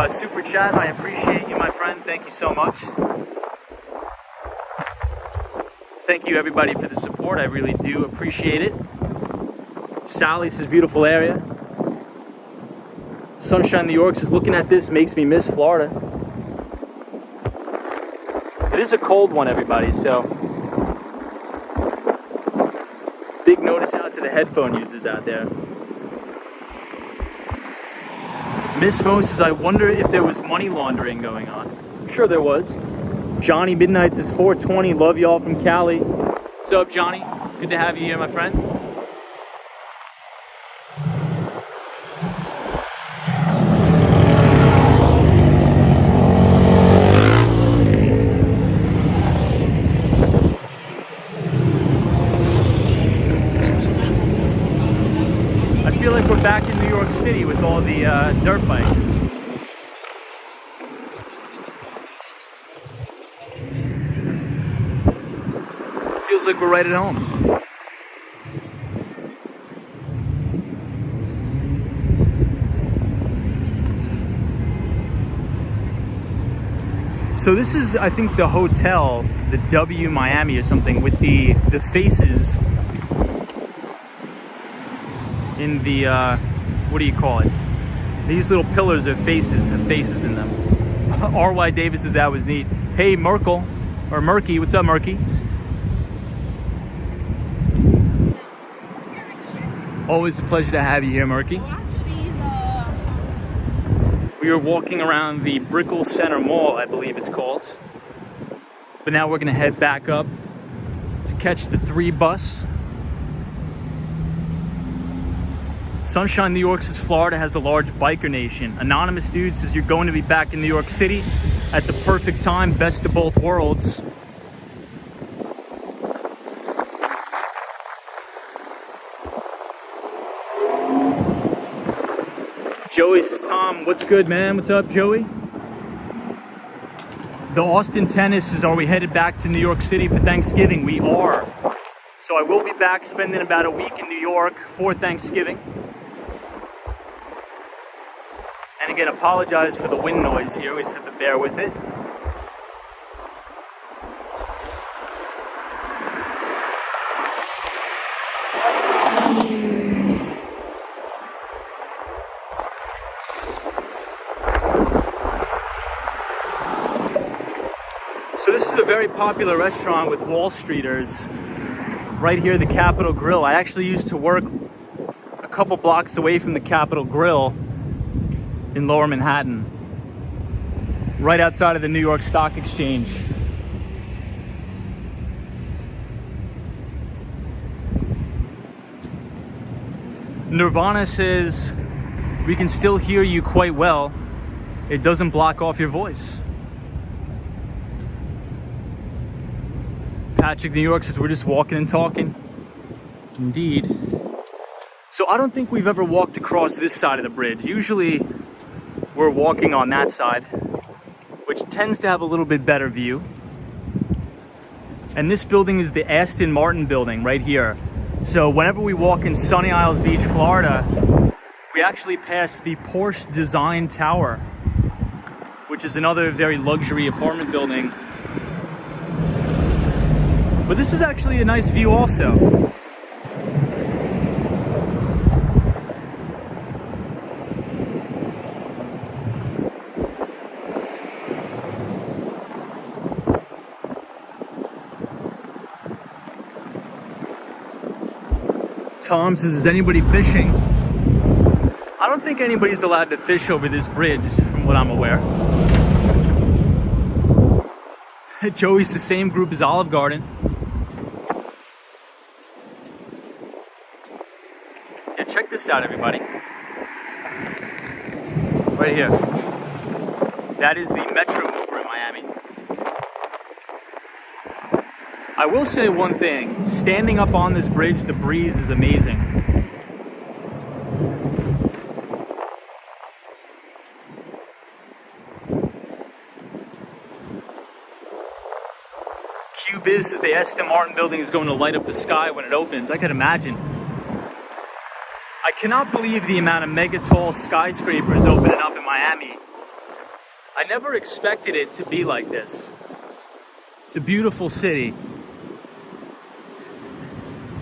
super chat. I appreciate you, my friend. Thank you so much. Thank you everybody for the support. I really do appreciate it. Sally says, beautiful area. Sunshine New York says, looking at this makes me miss Florida. It is a cold one, everybody, so big notice out to the headphone users out there. Miss Mo says, I wonder if there was money laundering going on. I'm sure there was. Johnny Midnight says, 420, love y'all from Cali. What's up, Johnny? Good to have you here, my friend. I feel like we're back in New York City with all the dirt bikes. Feels like we're right at home. So this is, I think, the hotel, the W Miami or something, with the faces in the, what do you call it? These little pillars are faces, have faces in them. R.Y. Davis says that was neat. Hey, Merkel, or Murky, what's up, Murky? Always a pleasure to have you here, Murky. We were walking around the Brickell Center Mall, I believe it's called. But now we're gonna head back up to catch the 3 bus. Sunshine, New York says Florida has a large biker nation. Anonymous Dude says you're going to be back in New York City at the perfect time, best of both worlds. Joey says, Tom, what's good, man? What's up, Joey? The Austin Tennis is, are we headed back to New York City for Thanksgiving? We are. So I will be back spending about a week in New York for Thanksgiving. And again, apologize for the wind noise here. We just have to bear with it. So this is a very popular restaurant with Wall Streeters right here, the Capitol Grill. I actually used to work a couple blocks away from the Capitol Grill in Lower Manhattan, right outside of the New York Stock Exchange. Nirvana says, we can still hear you quite well. It doesn't block off your voice. Patrick New York says we're just walking and talking. Indeed. So I don't think we've ever walked across this side of the bridge. Usually we're walking on that side, which tends to have a little bit better view. And this building is the Aston Martin building right here. So whenever we walk in Sunny Isles Beach, Florida, we actually pass the Porsche Design Tower, which is another very luxury apartment building. But this is actually a nice view also. Tom says, is anybody fishing? I don't think anybody's allowed to fish over this bridge, from what I'm aware. Joey's the same group as Olive Garden. Yeah, check this out, everybody. Right here. That is the Metro Mover in Miami. I will say one thing. Standing up on this bridge, the breeze is amazing. Q-Biz says the Aston Martin building is going to light up the sky when it opens. I could imagine. I cannot believe the amount of mega tall skyscrapers opening up in Miami. I never expected it to be like this. It's a beautiful city.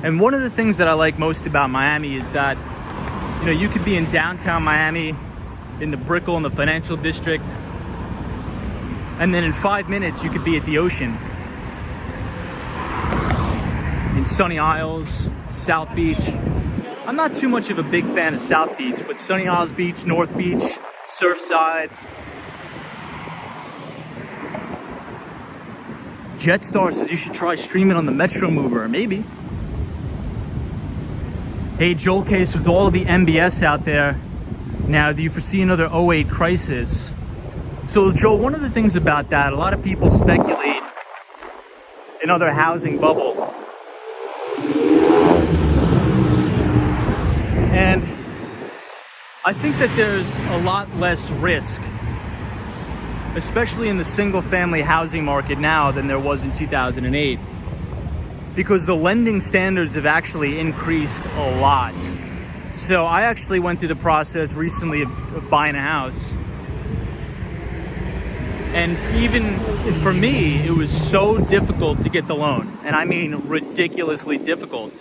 And one of the things that I like most about Miami is that, you know, you could be in downtown Miami, in the Brickell, in the financial district, and then in 5 minutes you could be at the ocean. In Sunny Isles, South Beach. I'm not too much of a big fan of South Beach, but Sunny Isles Beach, North Beach, Surfside. Jetstar says you should try streaming on the Metro Mover, maybe. Hey, Joel Case, with all of the MBS out there now, do you foresee another 08 crisis? So, Joel, one of the things about that, a lot of people speculate another housing bubble. And I think that there's a lot less risk, especially in the single-family housing market now than there was in 2008. Because the lending standards have actually increased a lot. So I actually went through the process recently of buying a house. And even for me, it was so difficult to get the loan. And I mean ridiculously difficult.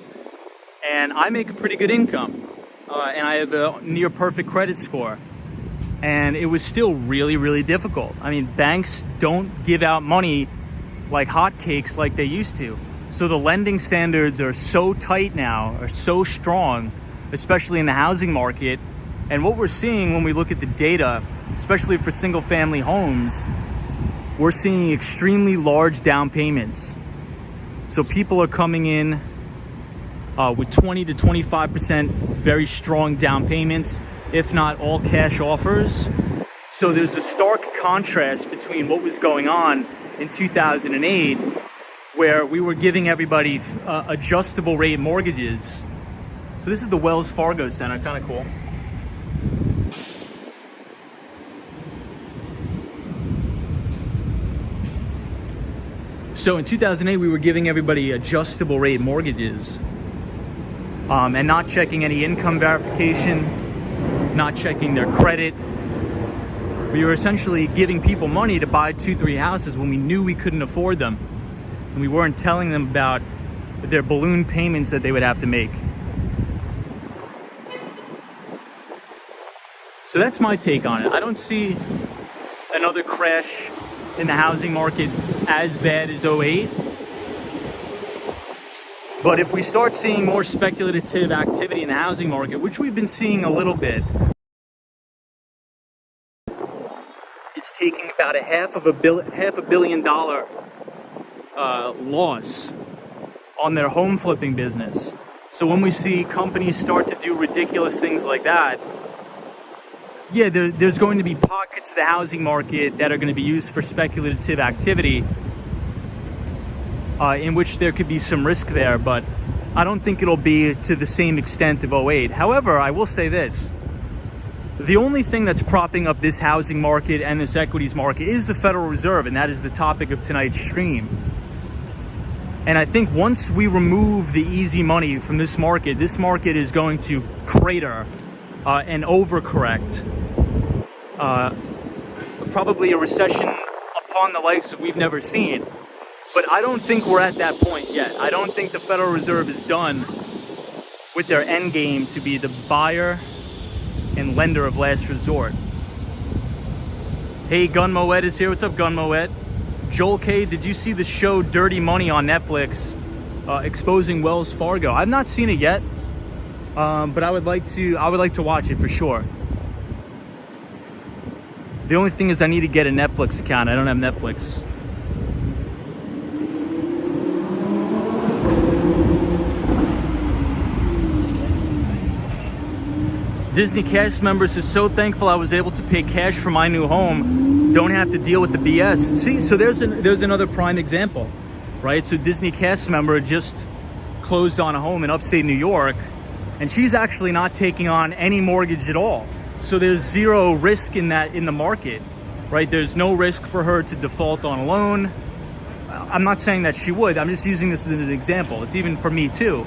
And I make a pretty good income. And I have a near perfect credit score. And it was still really, really difficult. I mean, banks don't give out money like hotcakes like they used to. So the lending standards are so tight now, are so strong, especially in the housing market, And what we're seeing when we look at the data, especially for single family homes, we're seeing extremely large down payments. So people are coming in with 20 to 25% very strong down payments, if not all cash offers. So there's a stark contrast between what was going on in 2008, where we were giving everybody adjustable rate mortgages. So this is the Wells Fargo Center, kind of cool. So in 2008, we were giving everybody adjustable rate mortgages and not checking any income verification, not checking their credit. We were essentially giving people money to buy 2-3 houses when we knew we couldn't afford them. And we weren't telling them about their balloon payments that they would have to make. So that's my take on it. I don't see another crash in the housing market as bad as '08. But if we start seeing more speculative activity in the housing market, which we've been seeing a little bit, is taking about a half a billion dollar loss on their home flipping business. So when we see companies start to do ridiculous things like that, yeah, there's going to be pockets of the housing market that are going to be used for speculative activity, in which there could be some risk there, but I don't think it'll be to the same extent of '08. However, I will say this. The only thing that's propping up this housing market and this equities market is the Federal Reserve, and that is the topic of tonight's stream. And I think once we remove the easy money from this market is going to crater and overcorrect. Probably a recession upon the likes that we've never seen. But I don't think we're at that point yet. I don't think the Federal Reserve is done with their end game to be the buyer and lender of last resort. Hey, Gun Moet is here. What's up, Gun Moet? Joel K, did you see the show Dirty Money on Netflix exposing Wells Fargo? I've not seen it yet, but I would like to watch it for sure. The only thing is I need to get a Netflix account. I don't have Netflix. Disney Cash members is so thankful I was able to pay cash for my new home. Don't have to deal with the BS. See, so there's another prime example, right? So Disney Cash member just closed on a home in upstate New York, and she's actually not taking on any mortgage at all. So there's zero risk in the market, right? There's no risk for her to default on a loan. I'm not saying that she would. I'm just using this as an example. It's even for me too.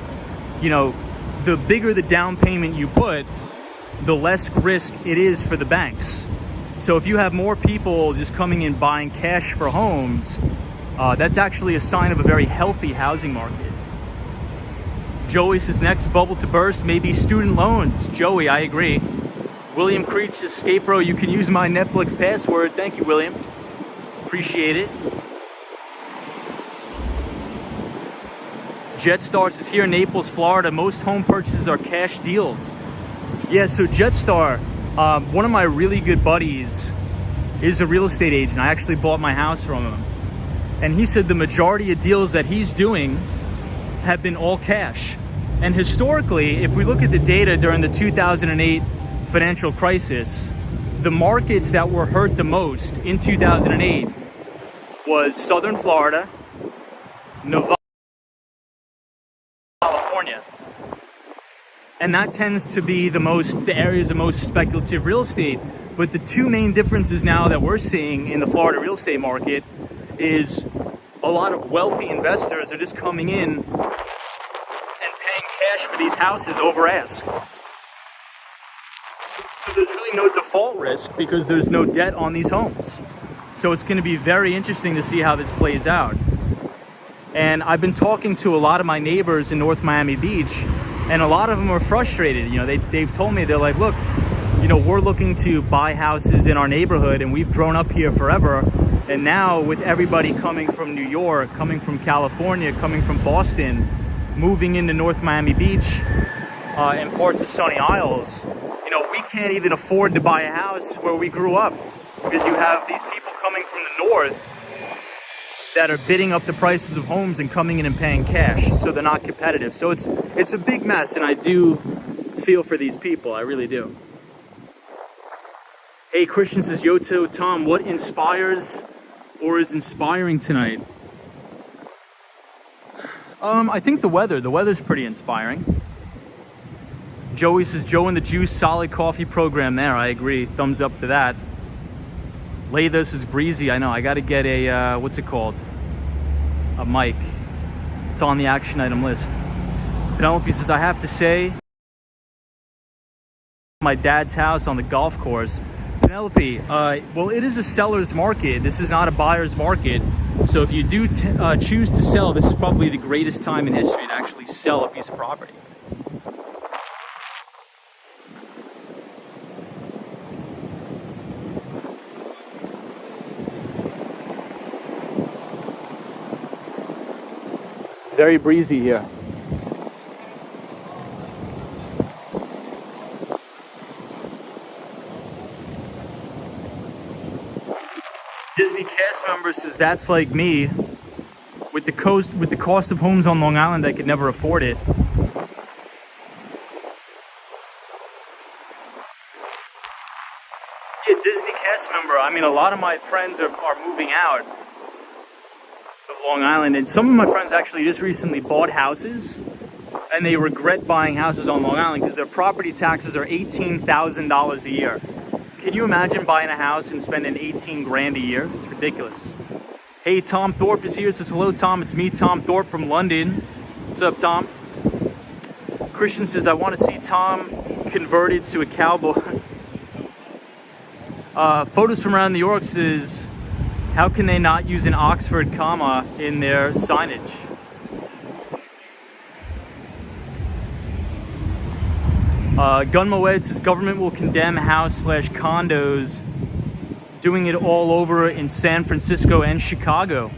You know, the bigger the down payment you put, the less risk it is for the banks. So if you have more people just coming in buying cash for homes, that's actually a sign of a very healthy housing market. Joey says next bubble to burst may be student loans. Joey, I agree. William Creech says, Skate Bro, you can use my Netflix password. Thank you, William. Appreciate it. Jetstar says here in Naples, Florida, most home purchases are cash deals. Yeah, so Jetstar, one of my really good buddies is a real estate agent. I actually bought my house from him. And he said the majority of deals that he's doing have been all cash. And historically, if we look at the data during the 2008 financial crisis, the markets that were hurt the most in 2008 was Southern Florida, Nevada, California. And that tends to be the areas of most speculative real estate. But the two main differences now that we're seeing in the Florida real estate market is a lot of wealthy investors are just coming in and paying cash for these houses over ask. So there's really no default risk because there's no debt on these homes. So it's going to be very interesting to see how this plays out. And I've been talking to a lot of my neighbors in North Miami Beach, and a lot of them are frustrated. You know, they've told me, they're like, look, you know, we're looking to buy houses in our neighborhood and we've grown up here forever. And now with everybody coming from New York, coming from California, coming from Boston, moving into North Miami Beach, in parts of Sunny Isles, you know, we can't even afford to buy a house where we grew up because you have these people coming from the north that are bidding up the prices of homes and coming in and paying cash, so they're not competitive. So it's a big mess, and I do feel for these people. I really do. Hey, Christian says, Yoto, Tom, what inspires or is inspiring tonight? I think the weather. The weather's pretty inspiring. Joey says, Joe and the Juice, solid coffee program there. I agree. Thumbs up for that. This is breezy. I know. I got to get a, what's it called? A mic. It's on the action item list. Penelope says, I have to say, my dad's house on the golf course. Penelope, well, it is a seller's market. This is not a buyer's market. So if you do choose to sell, this is probably the greatest time in history to actually sell a piece of property. Very breezy here. Disney cast member says, that's like me. With the cost of homes on Long Island, I could never afford it. Yeah, Disney cast member. I mean, a lot of my friends are moving out of Long Island, and some of my friends actually just recently bought houses, and they regret buying houses on Long Island because their property taxes are $18,000 a year. Can you imagine buying a house and spending 18 grand a year? It's ridiculous. Hey, Tom Thorpe is here. Says, hello, Tom. It's me, Tom Thorpe from London. What's up, Tom? Christian says, I want to see Tom converted to a cowboy. Photos from around New York says, how can they not use an Oxford comma in their signage? Gunmoed says, government will condemn house/condos, doing it all over in San Francisco and Chicago.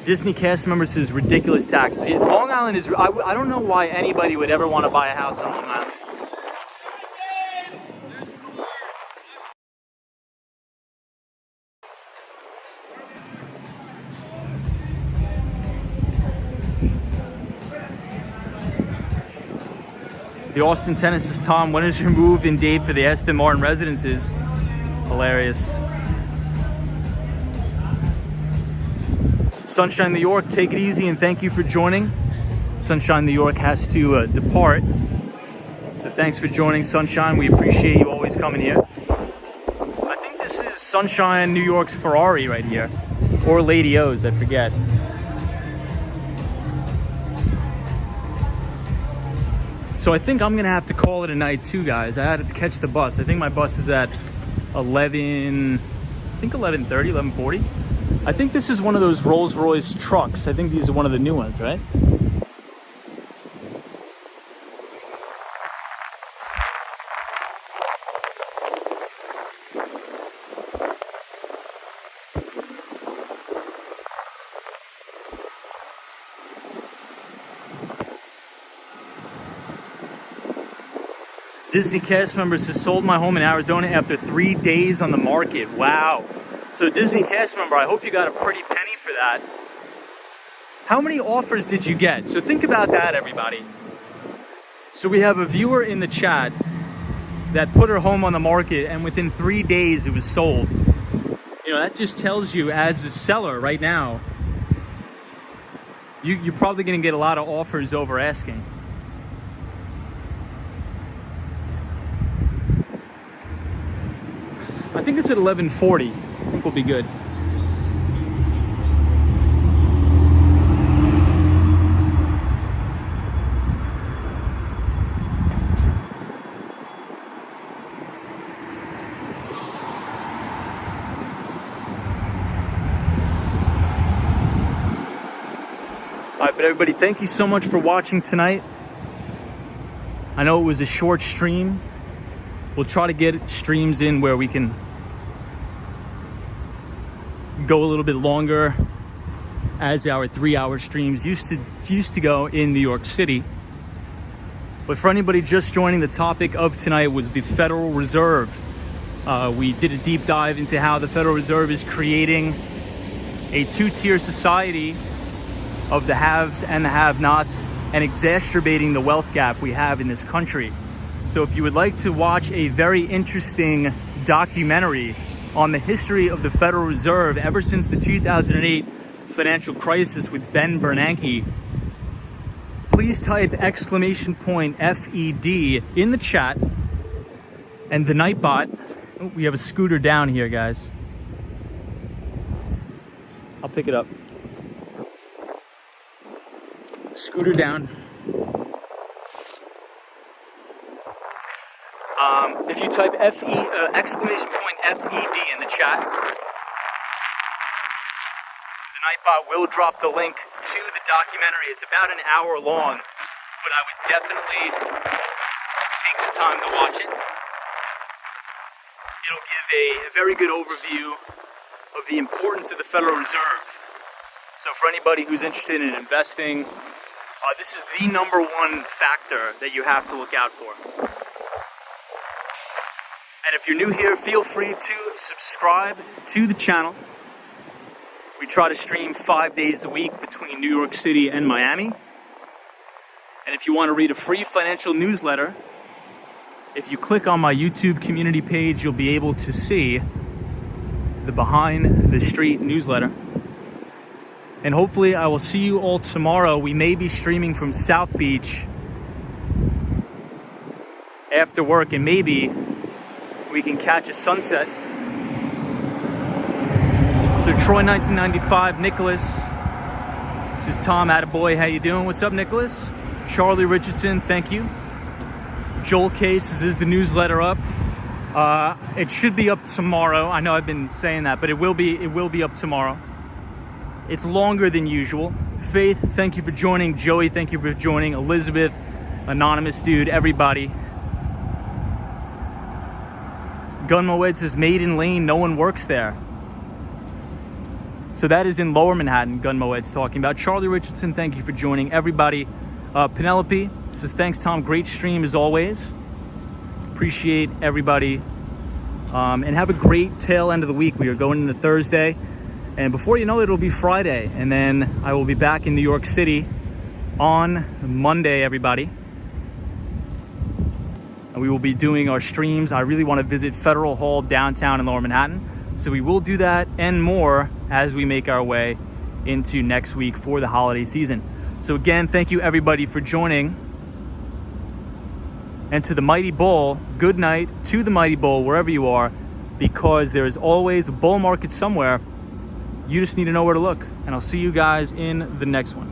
Disney cast member says, ridiculous taxes. Long Island is, I don't know why anybody would ever want to buy a house on Long Island. The Austin Tennis says, Tom, when is your move-in date for the Aston Martin residences? Hilarious. Sunshine New York, take it easy and thank you for joining. Sunshine New York has to depart. So thanks for joining, Sunshine. We appreciate you always coming here. I think this is Sunshine New York's Ferrari right here. Or Lady O's, I forget. So I think I'm going to have to call it a night too, guys. I had to catch the bus. I think my bus is at 11, I think 11:30, 11:40. I think this is one of those Rolls-Royce trucks. I think these are one of the new ones, right? Disney cast member says, sold my home in Arizona after 3 days on the market. Wow. So Disney cast member, I hope you got a pretty penny for that. How many offers did you get? So think about that, everybody. So we have a viewer in the chat that put her home on the market and within 3 days it was sold. You know, that just tells you as a seller right now, you're probably going to get a lot of offers over asking. I think it's at 11:40. I think we'll be good. All right, but everybody, thank you so much for watching tonight. I know it was a short stream. We'll try to get streams in where we can go a little bit longer, as our 3-hour streams used to go in New York City. But for anybody just joining, the topic of tonight was the Federal Reserve. We did a deep dive into how the Federal Reserve is creating a two-tier society of the haves and the have-nots and exacerbating the wealth gap we have in this country. So if you would like to watch a very interesting documentary on the history of the Federal Reserve ever since the 2008 financial crisis with Ben Bernanke, please type !FED in the chat. And the Nightbot, oh, we have a scooter down here, guys. I'll pick it up. Scooter down. If you type !FED in the chat, the Nightbot will drop the link to the documentary. It's about an hour long, but I would definitely take the time to watch it. It'll give a very good overview of the importance of the Federal Reserve. So for anybody who's interested in investing, this is the number one factor that you have to look out for. And if you're new here, feel free to subscribe to the channel. We try to stream 5 days a week between New York City and Miami. And if you want to read a free financial newsletter, if you click on my YouTube community page, you'll be able to see the Behind the Street newsletter. And hopefully I will see you all tomorrow. We may be streaming from South Beach after work, and maybe we can catch a sunset. So Troy 1995, Nicholas. This is Tom, attaboy, how you doing? What's up, Nicholas? Charlie Richardson, thank you. Joel Case, this is the newsletter up. It should be up tomorrow. I know I've been saying that, but it will be up tomorrow. It's longer than usual. Faith, thank you for joining. Joey, thank you for joining. Elizabeth, Anonymous Dude, everybody. Gun Moed says Maiden Lane, no one works there. So that is in Lower Manhattan, Gun Moed's talking about. Charlie Richardson, thank you for joining. Everybody. Penelope says, thanks, Tom. Great stream as always. Appreciate everybody. And have a great tail end of the week. We are going into Thursday. And before you know it, it'll be Friday. And then I will be back in New York City on Monday, everybody. And we will be doing our streams. I really want to visit Federal Hall downtown in Lower Manhattan. So we will do that and more as we make our way into next week for the holiday season. So again, thank you everybody for joining. And to the Mighty Bull, good night to the Mighty Bull, wherever you are, because there is always a bull market somewhere. You just need to know where to look. And I'll see you guys in the next one.